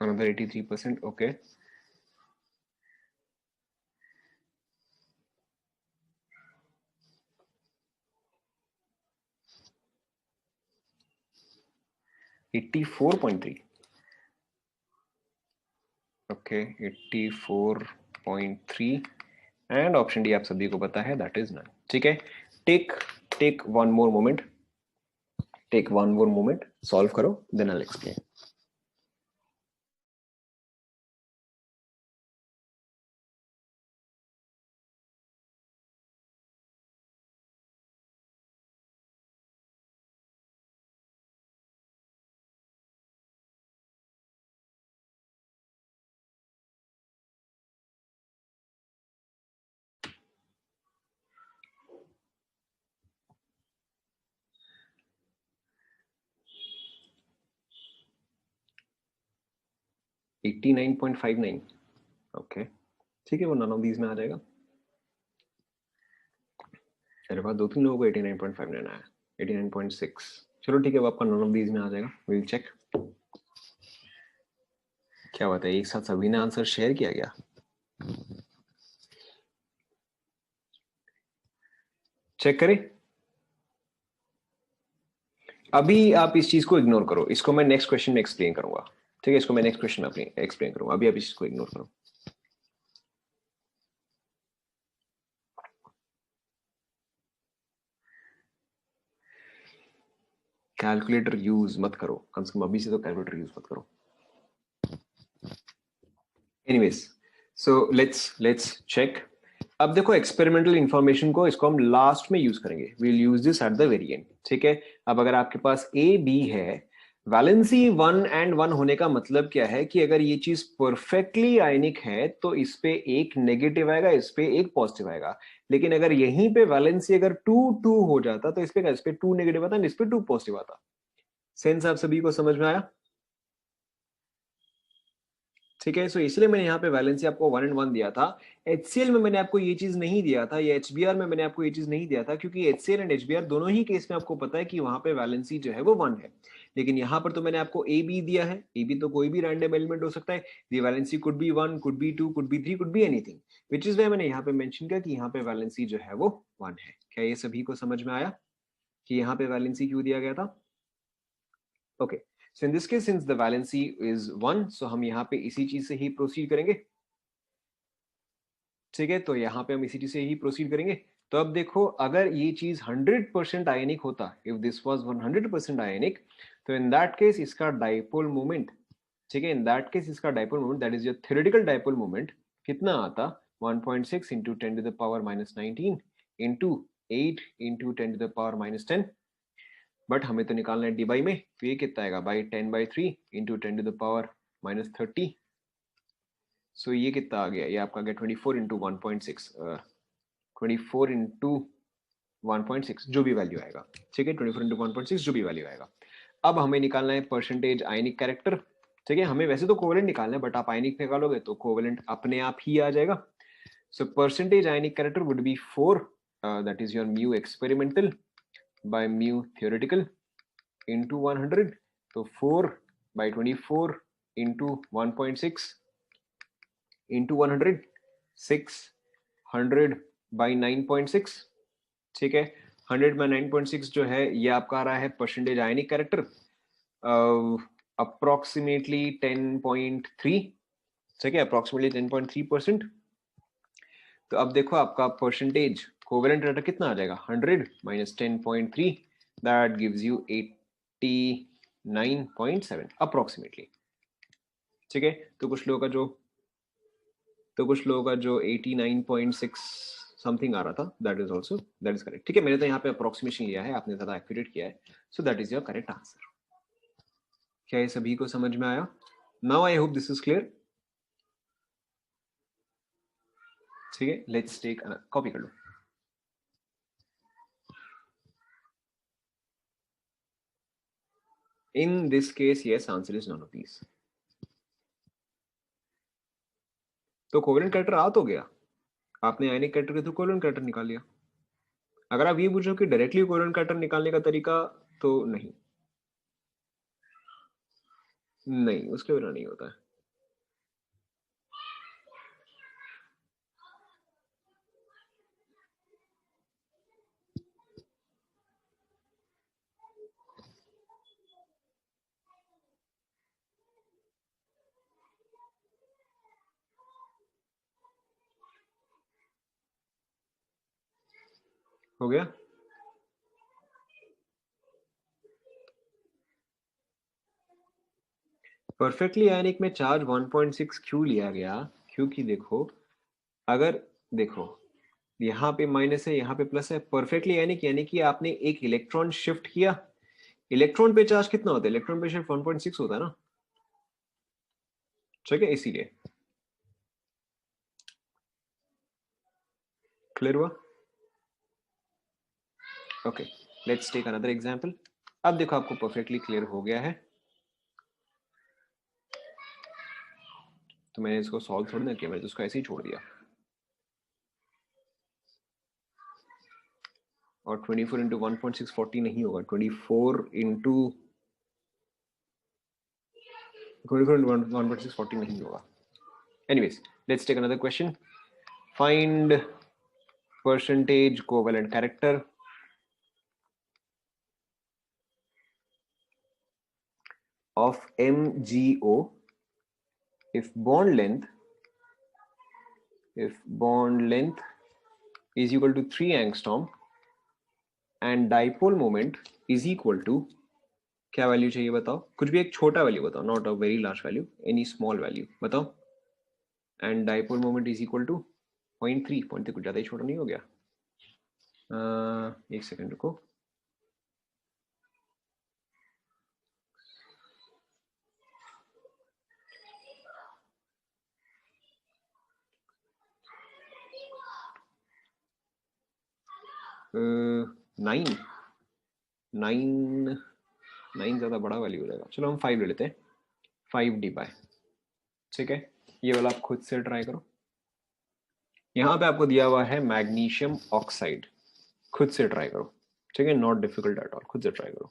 Another 83%. Okay. $84.3. Okay, 84.3 and option D आप सभी को पता है, दैट इज नन। ठीक है, take one more moment, solve करो, then I will explain. Eighty 89.59। Okay, ठीक है, वो नन ऑफ दीज में आ जाएगा। मेरे पास 2-3 लोगों को 89.59 आया, 89.6। चलो ठीक है, वो आपका नन ऑफ दीज में आ जाएगा, विल चेक। क्या बात है, एक साथ सभी ने आंसर शेयर किया गया। चेक करें। अभी आप इस चीज को इग्नोर करो, इसको मैं नेक्स्ट क्वेश्चन में एक्सप्लेन करूंगा, ठीक है। इसको मैं नेक्स्ट क्वेश्चन में अपनी एक्सप्लेन करूंगा, अभी आप इसको इग्नोर करो। कैलकुलेटर यूज मत करो, कम से कम अभी से तो कैलकुलेटर यूज मत करो। Anyways, so let's check. अब देखो एक्सपेरिमेंटल इंफॉर्मेशन को इसको हम लास्ट में यूज करेंगे, we'll use this at the very end, ठीक है। अब अगर आपके पास ए बी है, वैलेंसी 1 and 1 होने का मतलब क्या है कि अगर ये चीज परफेक्टली आयनिक है तो इस पे एक नेगेटिव आएगा, इस पे एक पॉजिटिव आएगा। लेकिन अगर यहीं पे वैलेंसी अगर 2 2 हो जाता तो इस पे 2 नेगेटिव आता, इस पे 2 पॉजिटिव आता। सेंस आप सभी को समझ में आया? ठीक है, सो इसलिए मैंने यहाँ पे वैलेंसी आपको 1 and 1 दिया था। HCl में मैंने आपको ये चीज नहीं दिया था, या HBr में मैंने आपको ये चीज नहीं दिया था, क्योंकि HCl एंड HBr दोनों ही केस में आपको पता है कि वहां पे वैलेंसी जो है वो 1 है। लेकिन यहाँ पर तो मैंने आपको AB दिया है। AB तो कोई भी रैंडम एलिमेंट हो सकता है। The valency could be 1, could be 2, could be 3, could be anything, which is why मैंने यहाँ पे मेंशन किया कि यहाँ पे वैलेंसी जो है वो 1 है। क्या ये सभी को समझ में आया कि यहाँ पे वैलेंसी क्यों दिया गया था? Okay, so in this case since the valency is 1, सो हम यहाँ पे इसी चीज से ही प्रोसीड करेंगे। ठीक है, तो यहाँ पे हम इसी चीज से ही प्रोसीड करेंगे। तो अब देखो, अगर ये चीज 100% आयनिक होता, इफ दिस वाज 100% आयनिक, तो इन दैट केस इसका डाइपोल मोमेंट, ठीक है, इन दैट केस इसका dipole moment, that is your theoretical dipole moment, कितना आता? 1.6 into 10 to the power -19 into 8 into 10 to the power -10। But हमें तो निकालना है डी बाई में, तो ये कितना आएगा? By 10/3 into 10 to the power -30। So ये कितना आ गया? ये आपका आ गया 24 इंटू 1.6, 24 इंटू 1.6 जो भी वैल्यू आएगा, ठीक है, 24 इंटू 1.6 जो भी वैल्यू आएगा। अब हमें निकालना है परसेंटेज आयनिक कैरेक्टर, ठीक है। हमें वैसे तो कोवेलेंट निकालना है, बट आप आयनिक निकालोगे तो कोवेलेंट अपने आप ही आ जाएगा। So percentage ionic character would be 4, that is your mu experimental by mu theoretical into 100। तो 4/24 इंटू 1.6 इंटू 100, 600/9.6, ठीक है। 100/9.6 जो है ये आपका आ रहा है परसेंटेज आयनिक कैरेक्टर, अप्रोक्सीमेटली 10.3, ठीक है, अप्रोक्सीमेटली 10.3%। तो अब देखो आपका परसेंटेज कोवेलेंट रेटर कितना आ जाएगा? 100 minus 10.3, that gives you 89.7 approximately, ठीक है। तो कुछ लोगों का जो 89.6 समथिंग आ रहा था, that is also, that is correct, ठीक है। मैंने तो यहाँ पे अप्रोक्सीमेशन लिया है, आपने ज्यादा एक्यूरेट किया है, so that is your correct answer. क्या ये सभी को समझ में आया? Now I hope this is clear, ठीक है। लेट्स टेक, कॉपी कर लो। In this case yes, answer is none of these. तो कोवेलेंट कैरेक्टर आ तो गया, आपने आयनिक कैरेक्टर के थ्रू कोवेलेंट कैरेक्टर निकाल लिया। अगर आप ये पूछो कि डायरेक्टली कोवेलेंट कैरेक्टर निकालने का तरीका, तो नहीं, नहीं, उसके बिना नहीं होता है। हो गया? परफेक्टली आयनिक में चार्ज 1.6 क्यों लिया गया? क्योंकि देखो, अगर देखो यहाँ पे माइनस है, यहाँ पे प्लस है, परफेक्टली आयनिक यानी कि आपने एक इलेक्ट्रॉन शिफ्ट किया। इलेक्ट्रॉन पे चार्ज कितना होता है? इलेक्ट्रॉन पे शिफ्ट 1.6 होता है ना, ठीक है, इसीलिए। क्लियर हुआ? Okay, let's take another example. अब देखो आपको परफेक्टली क्लियर हो गया है, तो मैंने इसको सॉल्व थोड़ी ना किया, मैंने तो इसको ऐसे ही छोड़ दिया। और 24 इंटू 1.6 40 नहीं होगा, 24 इंटू 1.6 40 नहीं होगा। Anyways, let's take another question. Find percentage covalent character of MgO if bond length is equal to 3 angstrom and dipole moment is equal to, क्या वैल्यू चाहिए बताओ? कुछ भी एक छोटा वैल्यू बताओ, not a very large value, any small value बताओ। And dipole moment is equal to 0.3, point कुछ ज़्यादा ही छोटा नहीं हो गया? एक सेकंड रुको। नाइन नाइन नाइन ज़्यादा बड़ा वैल्यू हो जाएगा। चलो हम 5 ले लेते हैं, 5d/, ठीक है। ये वाला आप खुद से ट्राई करो। यहाँ पे आपको दिया हुआ है मैग्नीशियम ऑक्साइड, खुद से ट्राई करो, ठीक है, नॉट डिफिकल्ट एट ऑल, खुद से ट्राई करो।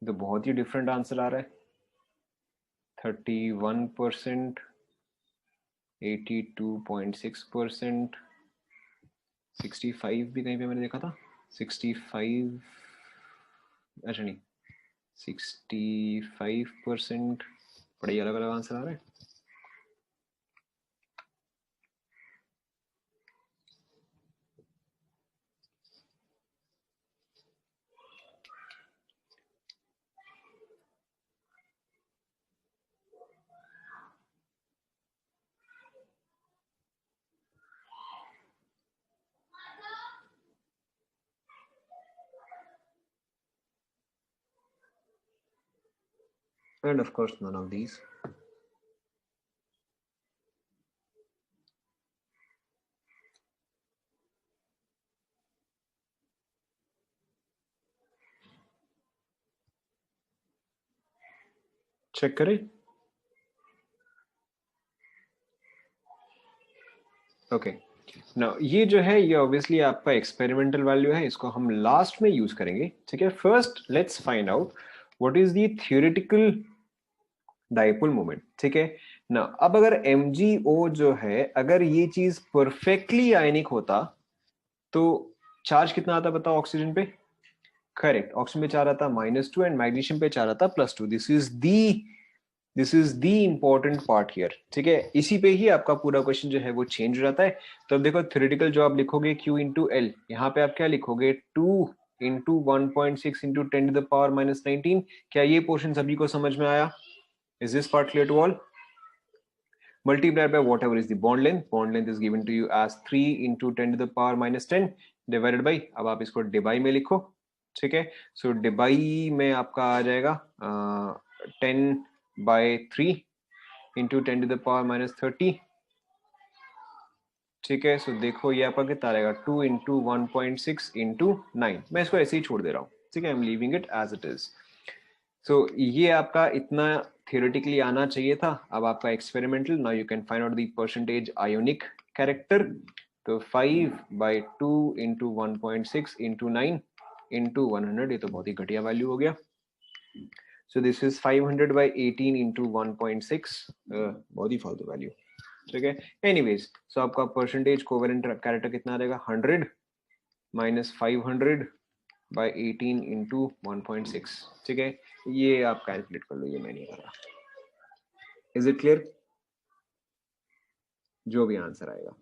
तो बहुत ही डिफरेंट आंसर आ रहा है। 31%, 82.6%, 65 भी कहीं पे मैंने देखा था, 65, अच्छा नहीं, 65%, बड़े अलग अलग आंसर आ रहे हैं। And of course none of these. Check करें। ओके, नाउ ये जो है ये ऑब्वियसली आपका एक्सपेरिमेंटल वैल्यू है, इसको हम लास्ट में यूज करेंगे, ठीक है। First let's find out what is the theoretical dipole moment, ठीक है ना। अब अगर MgO जो है, अगर ये चीज परफेक्टली आयनिक होता तो चार्ज कितना आता बताओ ऑक्सीजन पे? करेक्ट, ऑक्सीजन पे चार्ज आता -2 एंड मैग्नीशियम पे चार्ज आता +2। This is the important part here, ठीक है। इसी पे ही आपका पूरा क्वेश्चन जो है वो चेंज हो जाता है। तो अब देखो थ्योरेटिकल जो आप लिखोगे Q इंटू एल, यहाँ पे आप क्या लिखोगे 2 इंटू 1.6 इंटू 10⁻⁻19। क्या ये पोर्शन सभी को समझ में आया? Is this part clear to all? Multiplied by whatever is the bond length. Bond length is given to you as 3 into 10⁻⁻10 divided by, अब आप इसको डिबाई में लिखो, ठीक है। सो डिबाई में आपका आ जाएगा 10/3 into 10⁻⁻30, ठीक है। सो देखो ये आपका कितना आएगा 2 into 1.6 into 9। मैं इसको ऐसे ही छोड़ दे रहा हूँ, ठीक है, I am leaving it as it is. So ये आपका इतना थियोरेटिकली आना चाहिए था। अब आपका experimental, now you can find out the percentage ionic character. तो 5/2 इंटू 1.6 इंटू 9 इंटू 100, ये तो बहुत ही घटिया वैल्यू हो गया। सो दिस इज 500/18 इंटू 1.6, बहुत ही फालतू वैल्यू, ठीक है। एनीवेज, सो आपका परसेंटेज कोवेलेंट कैरेक्टर कितना रहेगा 100 -500 बाय 18 इंटू 1.6, ठीक है, ये आप कैलकुलेट कर लो, ये मैं नहीं कर रहा। Is it clear? जो भी आंसर आएगा,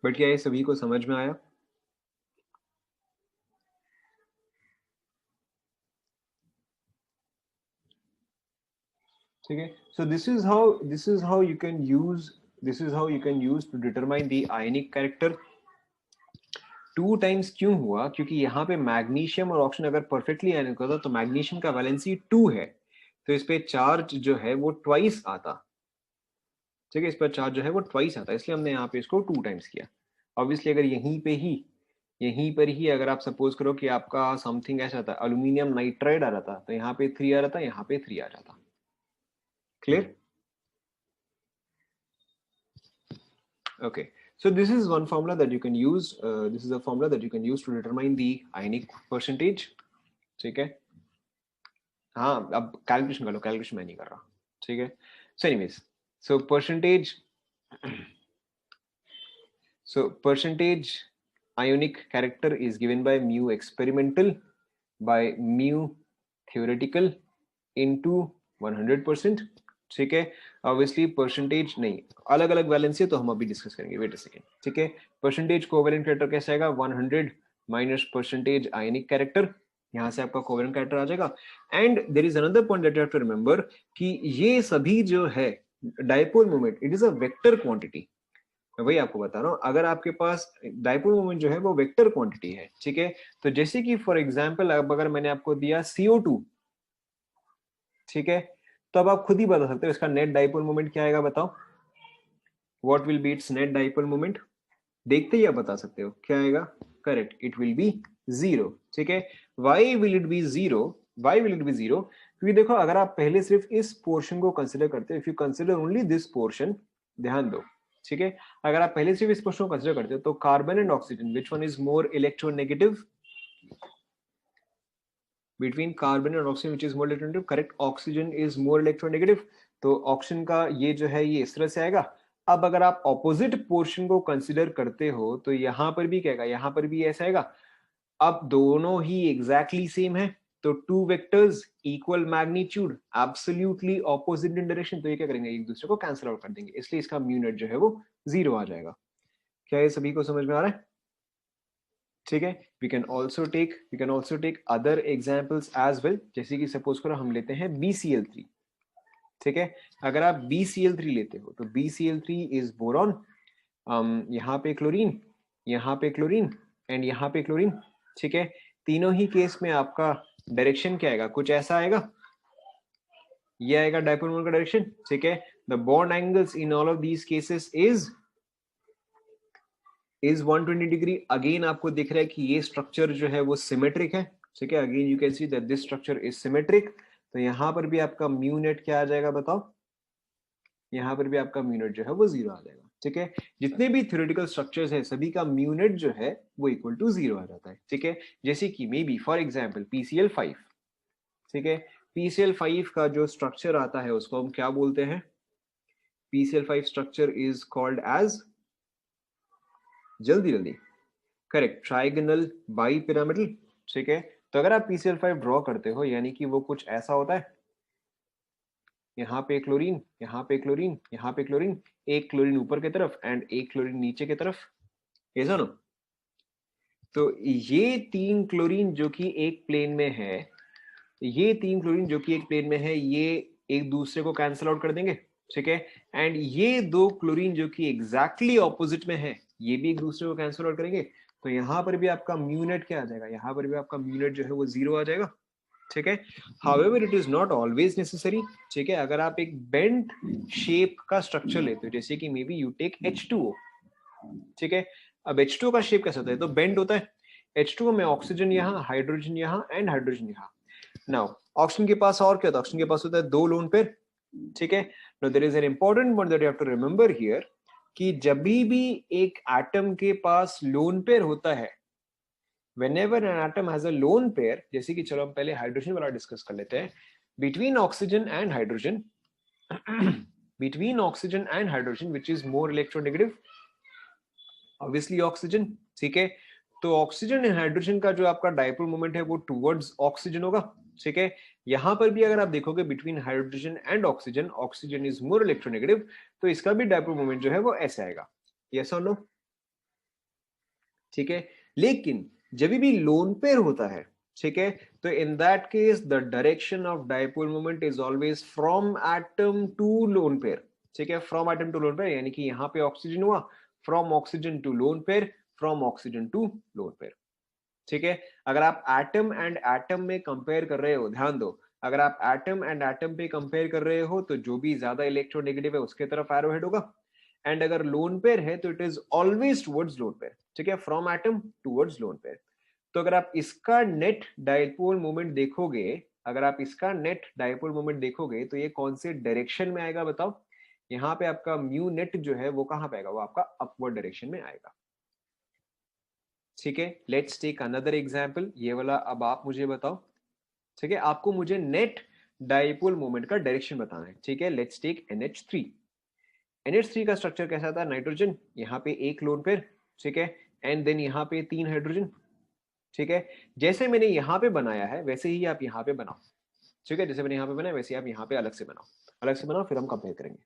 बट क्या ये सभी को समझ में आया? ठीक है, so this is how you can use to determine the ionic character। 2 times क्यों हुआ? क्योंकि यहाँ पे मैग्नीशियम और ऑक्सीजन अगर परफेक्टली आयनिक होता तो मैग्नीशियम का वैलेंसी 2 है, तो इस पे चार्ज जो है वो ट्वाइस आता। ठीक है, इस पर चार्ज जो है वो ट्वाइस आता है, इसलिए हमने यहाँ पे इसको 2 टाइम्स किया। ऑब्वियसली अगर यहीं पर ही अगर आप सपोज करो कि आपका समथिंग ऐसा था, अल्यूमिनियम नाइट्राइड आ रहा था, तो यहाँ पे 3 आ रहा था, यहाँ पे 3 आ जाता। Clear? Okay, so this is one formula that you can use. This is a formula that you can use to determine the ionic percentage. ठीक है, हाँ अब कैलकुलेशन कर लो, कैलकुलेशन मैं नहीं कर रहा। ठीक है, so anyways, so percentage ionic character is given by mu experimental by mu theoretical into 100%। ठीक है, ऑब्वियसली परसेंटेज नहीं, अलग अलग वैलेंसी तो हम अभी डिस्कस करेंगे, वेट अ सेकंड। ठीक है, परसेंटेज कोवेलेंट कैरेक्टर कैसे आएगा? 100 माइनस परसेंटेज आयनिक कैरेक्टर, यहाँ से आपका कोवेलेंट कैरेक्टर आ जाएगा। And there is another point that you have to remember कि ये सभी जो है dipole moment, it is a vector quantity. मैं वही आपको बता रहा हूँ, अगर आपके पास डायपोल मोमेंट जो है वो वेक्टर क्वांटिटी है, ठीक है, तो जैसे कि फॉर एग्जांपल अब अगर मैंने आपको दिया CO2, ठीक है, तो अब आप खुद ही बता सकते हो इसका नेट डायपोल मोमेंट क्या आएगा, बताओ what will be it's net dipole moment? देखते ही आप बता सकते हो क्या आएगा। Correct, it will be 0। ठीक है, why will it be 0? Why will it be 0? क्योंकि देखो अगर आप पहले सिर्फ इस पोर्शन को कंसिडर करते हो, if you consider only this portion, ध्यान दो, ठीक है, अगर आप पहले सिर्फ इस पोर्शन को कंसिडर करते हो तो carbon and oxygen, which one is more electronegative? Between carbon and oxygen which is more electronegative? Correct, oxygen is more electronegative, तो ऑक्सीजन का ये जो है ये इस तरह से आएगा। अब अगर आप ऑपोजिट पोर्शन को कंसिडर करते हो तो यहां पर भी क्या आएगा, यहां पर भी ऐसा आएगा। अब दोनों ही एग्जैक्टली सेम है, तो two vectors equal magnitude absolutely opposite in direction, तो ये क्या करेंगे, एक दूसरे को कैंसिल आउट कर देंगे, इसलिए इसका म्यू नेट जो है वो 0 आ जाएगा। क्या ये सभी को समझ में आ रहा है? ठीक है, we can also take other examples as well, जैसे कि सपोज करो हम लेते हैं BCl3। ठीक है, अगर आप BCl3 लेते हो तो BCl3 इज बोरॉन, यहाँ पे क्लोरीन, यहाँ पे क्लोरीन एंड यहाँ पे क्लोरीन। ठीक है, तीनों ही केस में आपका डायरेक्शन क्या आएगा, कुछ ऐसा आएगा, ये आएगा डायपोल मोमेंट का डायरेक्शन। ठीक है, the bond angles in all of these cases is 120 degree. Again आपको दिख रहा है कि ये स्ट्रक्चर जो है वो सिमेट्रिक है। ठीक है, again you can see that this structure is symmetric, तो यहां पर भी आपका म्यू नेट क्या आ जाएगा, बताओ, यहाँ पर भी आपका म्यू नेट जो है वो 0 आ जाएगा। ठीक है, जितने भी थ्योरेटिकल स्ट्रक्चर्स है सभी का म्यू नेट जो है वो इक्वल टू 0 आ जाता है। ठीक है, जैसे कि may be for example PCl5। ठीक है, PCl5 का जो स्ट्रक्चर आता है उसको हम क्या बोलते हैं? PCl5 structure is called as, जल्दी जल्दी, करेक्ट, ट्राइगोनल बाई पिरामिडल। ठीक है, तो अगर आप PCl5 ड्रॉ करते हो यानी कि वो कुछ ऐसा होता है, यहाँ पे क्लोरीन, यहाँ पे क्लोरीन, यहाँ पे क्लोरीन, एक क्लोरीन ऊपर की तरफ एंड एक क्लोरीन नीचे की तरफ, ऐसा ना? तो ये 3 क्लोरीन जो कि एक प्लेन में है, ये 3 क्लोरीन जो कि एक प्लेन में है, ये एक दूसरे को कैंसिल आउट कर देंगे। ठीक है, एंड ये 2 क्लोरीन जो कि एग्जैक्टली ऑपोजिट में है, ये भी एक दूसरे को कैंसिल आउट करेंगे, तो यहां पर भी आपका म्यू नेट क्या आ जाएगा, यहां पर भी आपका म्यू नेट जो है वो 0 आ जाएगा। ठीक है, however it is not always necessary. ठीक है, अगर आप एक बेंट शेप का स्ट्रक्चर लेते हो, जैसे कि may be you take H2O। ठीक है, अब H2O का शेप कैसा होता है, तो बेंड होता है। H2O में ऑक्सीजन यहाँ, हाइड्रोजन यहाँ एंड हाइड्रोजन यहाँ। नाउ ऑक्सीजन के पास और क्या होता है, ऑक्सीजन के पास होता है 2 लोन पेयर। ठीक है, now there is an important point that you have to remember here कि जब भी एक एटम के पास लोन पेयर होता है, whenever an atom has a lone pair, जैसे कि चलो हम पहले हाइड्रोजन वाला डिस्कस कर लेते हैं, between oxygen and hydrogen between oxygen and hydrogen which is more electronegative, obviously oxygen, ठीक है। तो ऑक्सीजन एंड हाइड्रोजन का जो आपका डायपोल मोमेंट है वो टुवर्ड्स ऑक्सीजन होगा, ठीक है। यहां पर भी अगर आप देखोगे between hydrogen and oxygen, oxygen is more electronegative, तो इसका भी डायपोल मोमेंट जो है वो ऐसे आएगा। यस और नो? ठीक है। लेकिन जब भी लोन पेयर होता है, ठीक है, तो in that case the direction of dipole moment is always from atom to lone pair, ठीक है, from atom to lone pair, यानी कि यहां पे ऑक्सीजन हुआ, from oxygen to lone pair, from oxygen to lone pair, ठीक है। अगर आप एटम एंड एटम में कंपेयर कर रहे हो, ध्यान दो, अगर आप एटम एंड एटम पे कंपेयर कर रहे हो तो जो भी ज्यादा इलेक्ट्रोनेगेटिव है उसके तरफ एरो हेड होगा, एंड अगर लोन पेयर है तो it is always towards loan pair, ठीक है, from atom towards lone pair. तो अगर आप इसका नेट डायपोल मोमेंट देखोगे, अगर आप इसका नेट डायपोल मोमेंट देखोगे तो ये कौन से डायरेक्शन में आएगा बताओ? यहाँ पे आपका म्यू नेट जो है वो कहां पे आएगा? वो आपका अपवर्ड डायरेक्शन में आएगा, ठीक है। लेट्स टेक अनदर एग्जांपल, ये वाला अब आप मुझे बताओ, ठीक है, आपको मुझे नेट डायपोल मोमेंट का डायरेक्शन बताना है, ठीक है। Let's take NH3। NH3 का स्ट्रक्चर कैसा था? नाइट्रोजन, यहाँ पे एक लोन पेयर, ठीक है, एंड देन यहाँ पे 3 हाइड्रोजन, ठीक है। जैसे मैंने यहाँ पे बनाया है वैसे ही आप यहाँ पे बनाओ, ठीक है, जैसे मैंने यहाँ पे बनाया वैसे आप यहाँ पे अलग से बनाओ, अलग से बनाओ, फिर हम कंपेयर करेंगे।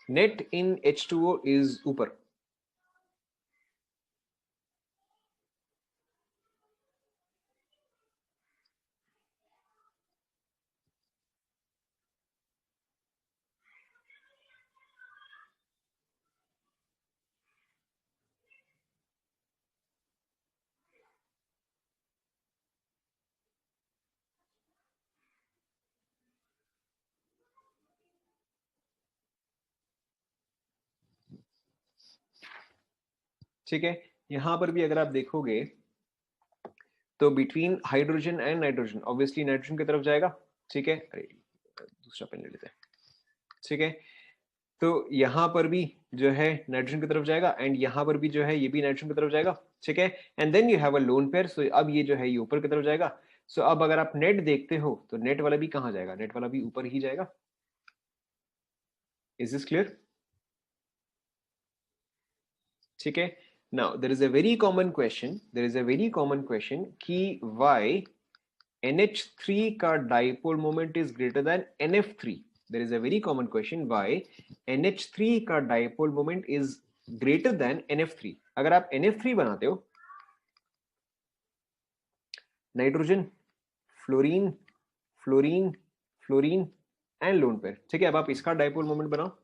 नेट इन H2O इज ऊपर, ठीक है। यहाँ पर भी अगर आप देखोगे तो between hydrogen and nitrogen, obviously nitrogen की तरफ जाएगा, ठीक है। अरे दूसरा पेन ले लेते हैं, ठीक है। तो यहाँ पर भी जो है नाइट्रोजन की तरफ जाएगा, एंड यहाँ पर भी जो है ये भी नाइट्रोजन की तरफ जाएगा, ठीक है। And then you have a lone pair, so अब ये जो है ये ऊपर की तरफ जाएगा। सो अब अगर आप नेट देखते हो तो नेट वाला भी कहाँ जाएगा? नेट वाला भी ऊपर ही जाएगा। Is this clear? ठीक है। Now there is a very common question, there is a very common question कि व्हाई NH3 का dipole moment is greater than NF3. There is a very common question why NH3 का dipole moment is greater than NF3. अगर आप NF3 बनाते हो, nitrogen, fluorine, fluorine, fluorine and loan pair, ठीक है। अब आप इसका डाइपोल मोमेंट बनाओ,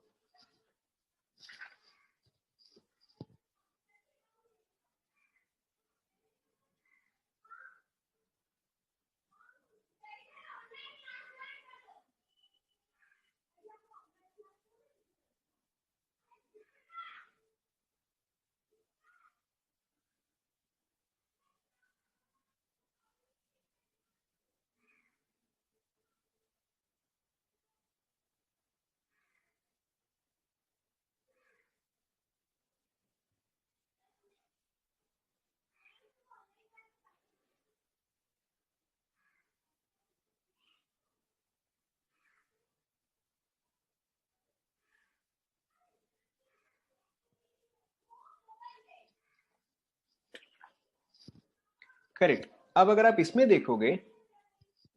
करेक्ट। अब अगर आप इसमें देखोगे,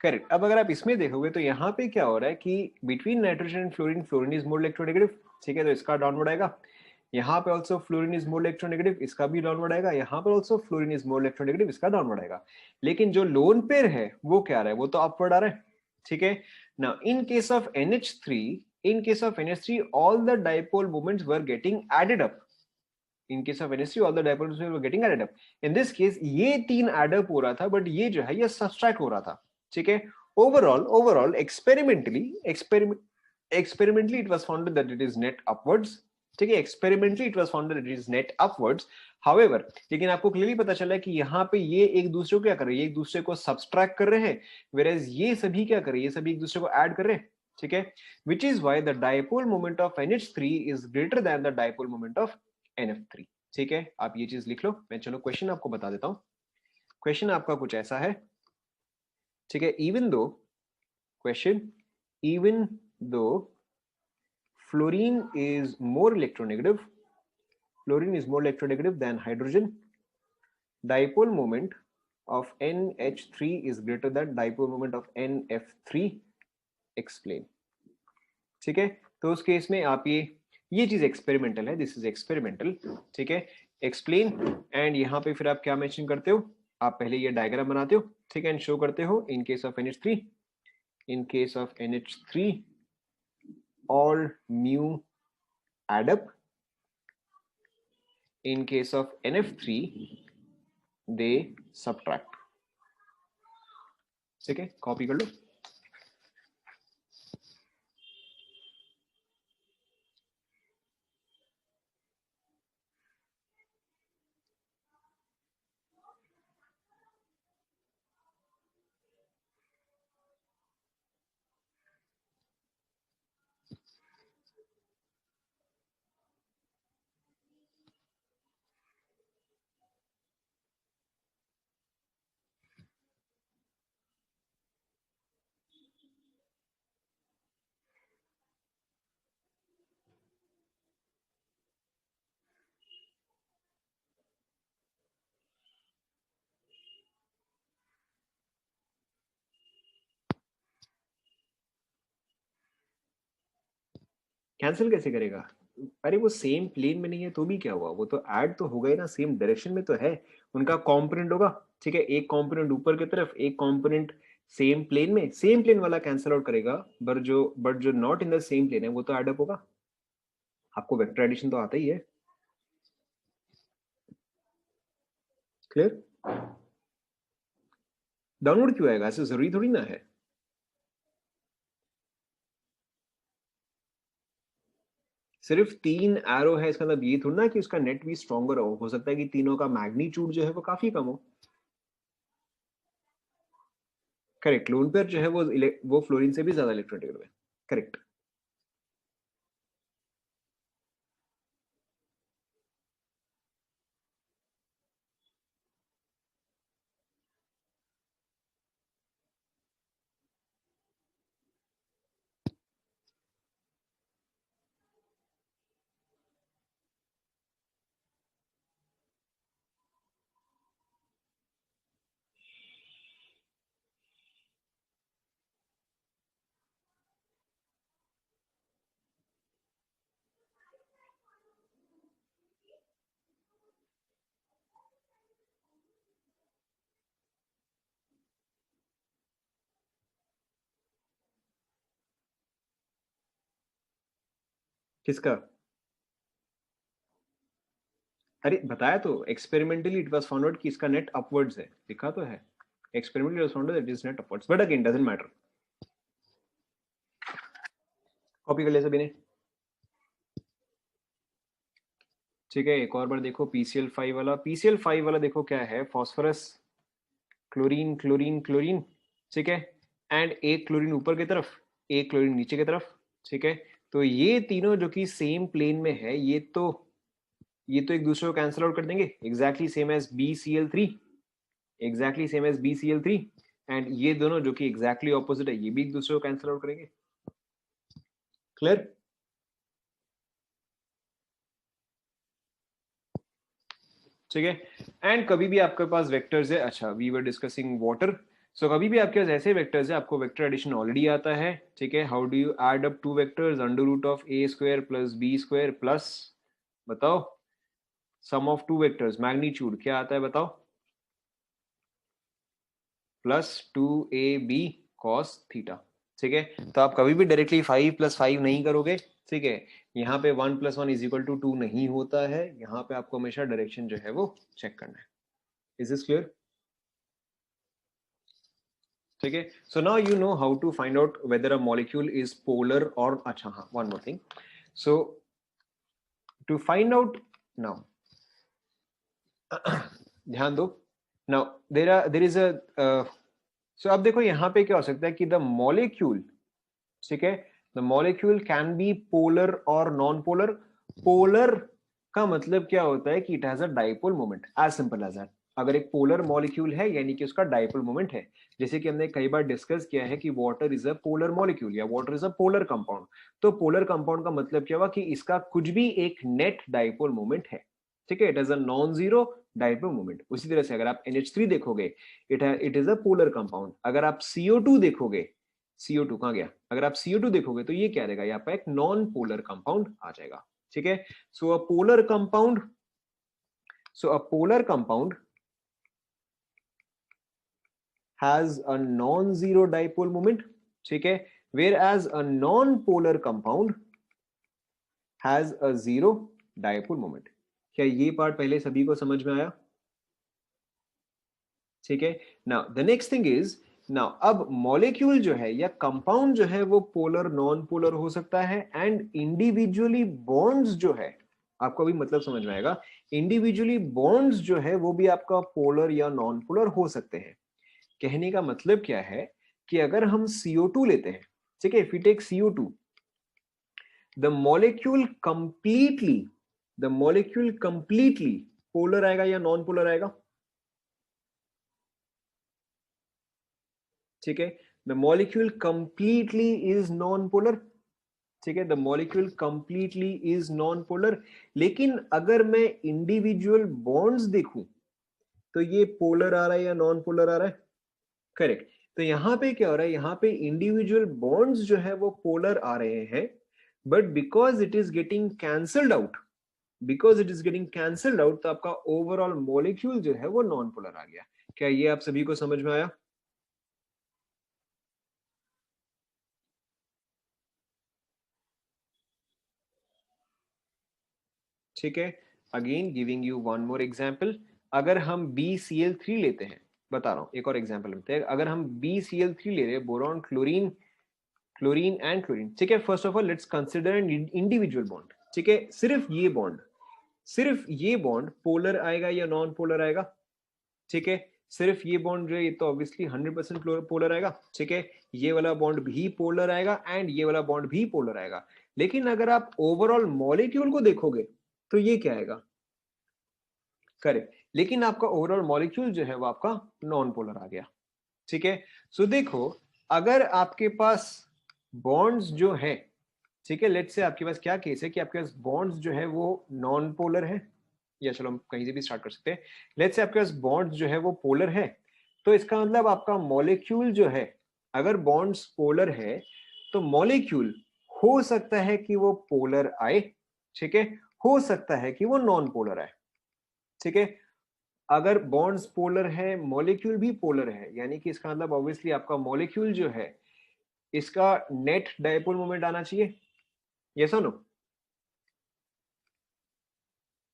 करेक्ट, अब अगर आप इसमें देखोगे तो यहाँ पे क्या हो रहा है कि between nitrogen and fluorine, fluorine is more electronegative, ठीक है, तो इसका डाउनवर्ड आएगा। यहाँ पे also fluorine is more electronegative, इसका भी डाउनवर्ड आएगा। यहाँ पर also fluorine is more electronegative, इसका डाउनवर्ड आएगा। लेकिन जो लोन पेयर है वो क्या आ रहा है? वो तो अपवर्ड आ रहा है, ठीक है। Now in case of NH3, in case of NH3 all the dipole moments were getting added up. In case of NH3 all the dipole moments were getting added up. In this case ये 3 add up हो रहा था, but ये जो है ये subtract हो रहा था, ठीक है। Overall experimentally it was found that it is net upwards, ठीक है। Experimentally it was found that it is net upwards. However, लेकिन आपको क्लियरली पता चला है कि यहाँ पे ये एक दूसरे को क्या कर रहे हैं? एक दूसरे को सब्सट्रैक्ट कर रहे हैं, whereas ये सभी क्या कर रहे हैं? ये सभी एक दूसरे को ऐड कर रहे हैं, ठीक है। which is why the dipole moment of NH3 is greater than the dipole moment of NF3, ठीक है। आप ये चीज लिख लो, मैं चलो क्वेश्चन आपको बता देता हूं। क्वेश्चन आपका कुछ ऐसा है, ठीक है। Even though question, even though fluorine is more electronegative. Fluorine is more electronegative than hydrogen. Dipole moment of NH3 is greater than dipole moment of NF3. Explain. ठीक है, तो उस केस में आप ये चीज एक्सपेरिमेंटल है, दिस इज एक्सपेरिमेंटल, ठीक है. एक्सप्लेन, एंड यहाँ पे फिर आप क्या मेंशन करते हो, आप पहले ये डायग्राम बनाते हो, ठीक है, एंड शो करते हो in case of NH3, in case of NH3 all mu add up, in case of NF3 they subtract. ठीक है, कॉपी कर लो. कैंसिल कैसे करेगा? अरे वो सेम प्लेन में नहीं है तो भी क्या हुआ, वो तो ऐड तो होगा ही ना, सेम डायरेक्शन में तो है, उनका कंपोनेंट होगा, ठीक है, एक कंपोनेंट ऊपर की तरफ, एक कंपोनेंट सेम प्लेन में, सेम प्लेन वाला कैंसिल आउट करेगा, बट जो not in the same plane है वो तो ऐड अप होगा. आपको वेक्टर एडिशन तो आता ही है. क्लियर? डाउनवर्ड क्यों आएगा, ऐसे जरूरी थोड़ी ना है. सिर्फ 3 एरो है, इसका मतलब ये थोड़ा ना कि उसका नेट भी स्ट्रॉन्गर हो सकता है कि तीनों का मैग्नीट्यूड जो है वो काफी कम हो. करेक्ट, लोन पेयर जो है वो फ्लोरीन से भी ज्यादा इलेक्ट्रोनेगेटिव है. करेक्ट. किसका? अरे बताया तो, experimentally it was found out कि इसका नेट अपवर्ड्स है, लिखा तो है, experimentally was found out that is net upwards, but again doesn't matter. Copy कर लिया सभी ने? ठीक है, एक और बार देखो PCl5 वाला. PCl5 वाला देखो क्या है, फास्फोरस, क्लोरीन क्लोरीन क्लोरीन, ठीक है, एंड एक क्लोरीन ऊपर की तरफ, एक क्लोरीन नीचे की तरफ, ठीक है. तो ये तीनों जो कि सेम प्लेन में है, ये तो एक दूसरे को कैंसिल आउट कर देंगे, exactly same as BCl3, exactly same as BCl3, and ये दोनों जो कि एग्जैक्टली ऑपोजिट है, ये भी एक दूसरे को कैंसिल आउट करेंगे. क्लियर? ठीक है, एंड कभी भी आपके पास वेक्टर्स है, अच्छा वी वर डिस्कसिंग वाटर, सो कभी भी आपके पास ऐसे वेक्टर्स है, आपको वेक्टर एडिशन ऑलरेडी आता है, ठीक है. How do you add up two vectors, under root of a square plus b square plus, बताओ, sum of two vectors, magnitude क्या आता है बताओ, प्लस 2ab cos थीटा. ठीक है, तो आप कभी भी डायरेक्टली 5 + 5 नहीं करोगे, ठीक है. यहाँ पे 1 + 1 = 2 नहीं होता है, यहाँ पे आपको हमेशा डायरेक्शन जो है वो चेक करना है. Is this clear? ठीक है, so now you know how to find out whether a molecule is polar or, अच्छा हाँ, one more thing, so to find out now, ध्यान दो, नाउ देर इज अ, सो अब देखो यहाँ पे क्या हो सकता है कि द मॉलिक्यूल, ठीक है, the molecule can be polar or non polar. Polar का मतलब क्या होता है कि it has a dipole moment, as simple as that. अगर एक पोलर मॉलिक्यूल है यानी कि उसका डाइपोल मोमेंट है। जैसे कि हमने कई बार डिस्कस किया है कि water is a polar molecule या water is a polar compound. तो पोलर कंपाउंड का मतलब क्या हुआ कि इसका कुछ भी एक नेट डाइपोल मोमेंट है। ठीक है, it is a non zero dipole moment. उसी तरह से अगर आप NH3 देखोगे, it is a polar compound. अगर आप CO2 देखोगे, CO2 कहां गया, अगर आप CO2 देखोगे तो ये क्या रहेगा, यहाँ पे एक नॉन पोलर कंपाउंड आ जाएगा। ठीक है, so a polar compound, so a polar compound has a non-zero dipole moment, ठीक है, whereas a non-polar compound has a zero dipole moment। क्या ये पार्ट पहले सभी को समझ में आया? ठीक है, now the next thing is, now अब मॉलिक्यूल जो है या कंपाउंड जो है वो पोलर नॉन पोलर हो सकता है, एंड इंडिविजुअली बॉन्ड्स जो है, आपको अभी मतलब समझ में आएगा, इंडिविजुअली बॉन्ड्स जो है वो भी आपका पोलर या नॉन पोलर हो सकते हैं। कहने का मतलब क्या है कि अगर हम CO2 लेते हैं, ठीक है, if you take CO2, the molecule completely the molecule completely polar आएगा या नॉन पोलर आएगा? ठीक है, the molecule completely is non polar. ठीक है, the molecule completely is non polar. लेकिन अगर मैं इंडिविजुअल बॉन्ड्स देखूं तो ये पोलर आ रहा है या नॉन पोलर आ रहा है? करेक्ट। तो यहां पे क्या हो रहा है, यहां पे इंडिविजुअल बॉन्ड्स जो है वो पोलर आ रहे हैं, but because it is getting cancelled out, तो आपका ओवरऑल मॉलिक्यूल जो है वो नॉन पोलर आ गया। क्या ये आप सभी को समझ में आया? ठीक है, again giving you one more example. अगर हम BCl3 लेते हैं, बता रहा हूं एक और एग्जाम्पल लेते हैं। अगर हम BCl3 ले रहे हैं, boron chlorine, chlorine and chlorine, ठीक है, first of all let's consider an individual bond. ठीक है, सिर्फ ये बॉन्ड पोलर आएगा या नॉन पोलर आएगा? ठीक है, सिर्फ ये बॉन्ड जो है ये तो ऑब्वियसली 100% पोलर आएगा। ठीक है, ये वाला बॉन्ड भी पोलर आएगा एंड ये वाला बॉन्ड भी पोलर आएगा। लेकिन अगर आप ओवरऑल मॉलिक्यूल को देखोगे तो ये क्या आएगा? करेक्ट, लेकिन आपका ओवरऑल मॉलिक्यूल जो है वो आपका नॉन पोलर आ गया। ठीक है, सो देखो, अगर आपके पास बॉन्ड्स जो है, ठीक है, लेट्स से आपके पास क्या केस है कि आपके पास बॉन्ड्स जो है वो नॉन पोलर है, या चलो हम कहीं से भी स्टार्ट कर सकते हैं। लेट्स से आपके पास बॉन्ड्स जो है वो पोलर है, तो इसका मतलब आपका मॉलिक्यूल जो है, अगर बॉन्ड्स पोलर है तो मॉलिक्यूल हो सकता है कि वो पोलर आए, ठीक है, हो सकता है कि वो नॉन पोलर आए। ठीक है, अगर बॉन्ड्स पोलर है, मॉलिक्यूल भी पोलर है, यानी कि इसका मतलब ऑब्वियसली आपका मॉलिक्यूल जो है इसका नेट डाइपोल मोमेंट आना चाहिए, यस और नो?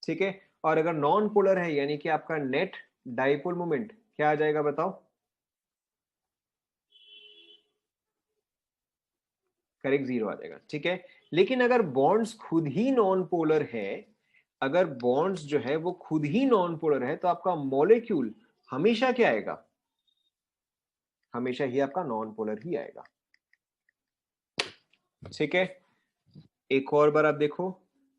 ठीक है, और अगर नॉन पोलर है यानी कि आपका नेट डाइपोल मोमेंट क्या आ जाएगा बताओ? करेक्ट, जीरो आ जाएगा। ठीक है, लेकिन अगर बॉन्ड्स खुद ही नॉन पोलर है, अगर बॉन्ड्स जो है वो खुद ही नॉन पोलर है, तो आपका मॉलिक्यूल हमेशा क्या आएगा? हमेशा ही आपका नॉन पोलर ही आएगा। ठीक है, एक और बार आप देखो,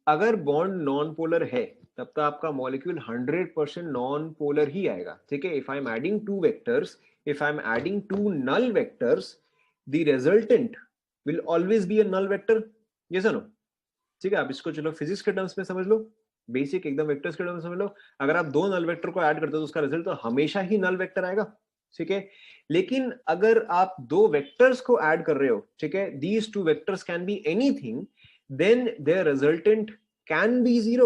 अगर बॉन्ड नॉन पोलर है तब तो आपका मॉलिक्यूल 100% नॉन पोलर ही आएगा। ठीक है, if I am adding two vectors, if I am adding two null vectors, the resultant will always be a null vector, yes और नो? ठीक है, आप इसको चलो फिजिक्स के टर्म्स में समझ लो, बेसिक एकदम वेक्टर्स के टर्म्स में समझ लो। अगर आप दो नल वेक्टर को ऐड करते हो तो उसका रिजल्ट तो हमेशा ही नल वेक्टर आएगा। ठीक है, लेकिन अगर आप दो वेक्टर्स को ऐड कर रहे हो, ठीक है, these two vectors can be anything, then their resultant can be zero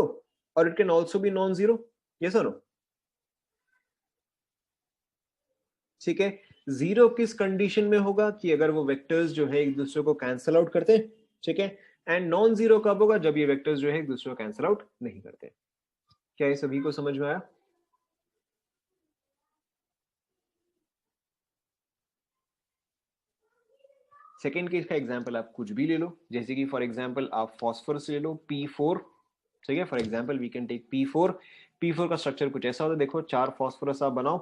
or it can also be non-zero, yes or no? ठीक है, जीरो किस कंडीशन में होगा कि अगर वो वेक्टर्स जो है एक दूसरे को कैंसल आउट करते हैं, ठीक है, एंड नॉन जीरो कब होगा? जब ये वेक्टर्स जो है एक दूसरे को कैंसल आउट नहीं करते। क्या ये सभी को समझ में आया? सेकेंड केस का एग्जाम्पल आप कुछ भी ले लो, जैसे कि फॉर एग्जाम्पल आप फॉस्फोरस ले लो P4। ठीक है, for example we can take P4। P4 का स्ट्रक्चर कुछ ऐसा होता है, देखो चार फॉस्फोरस आप बनाओ,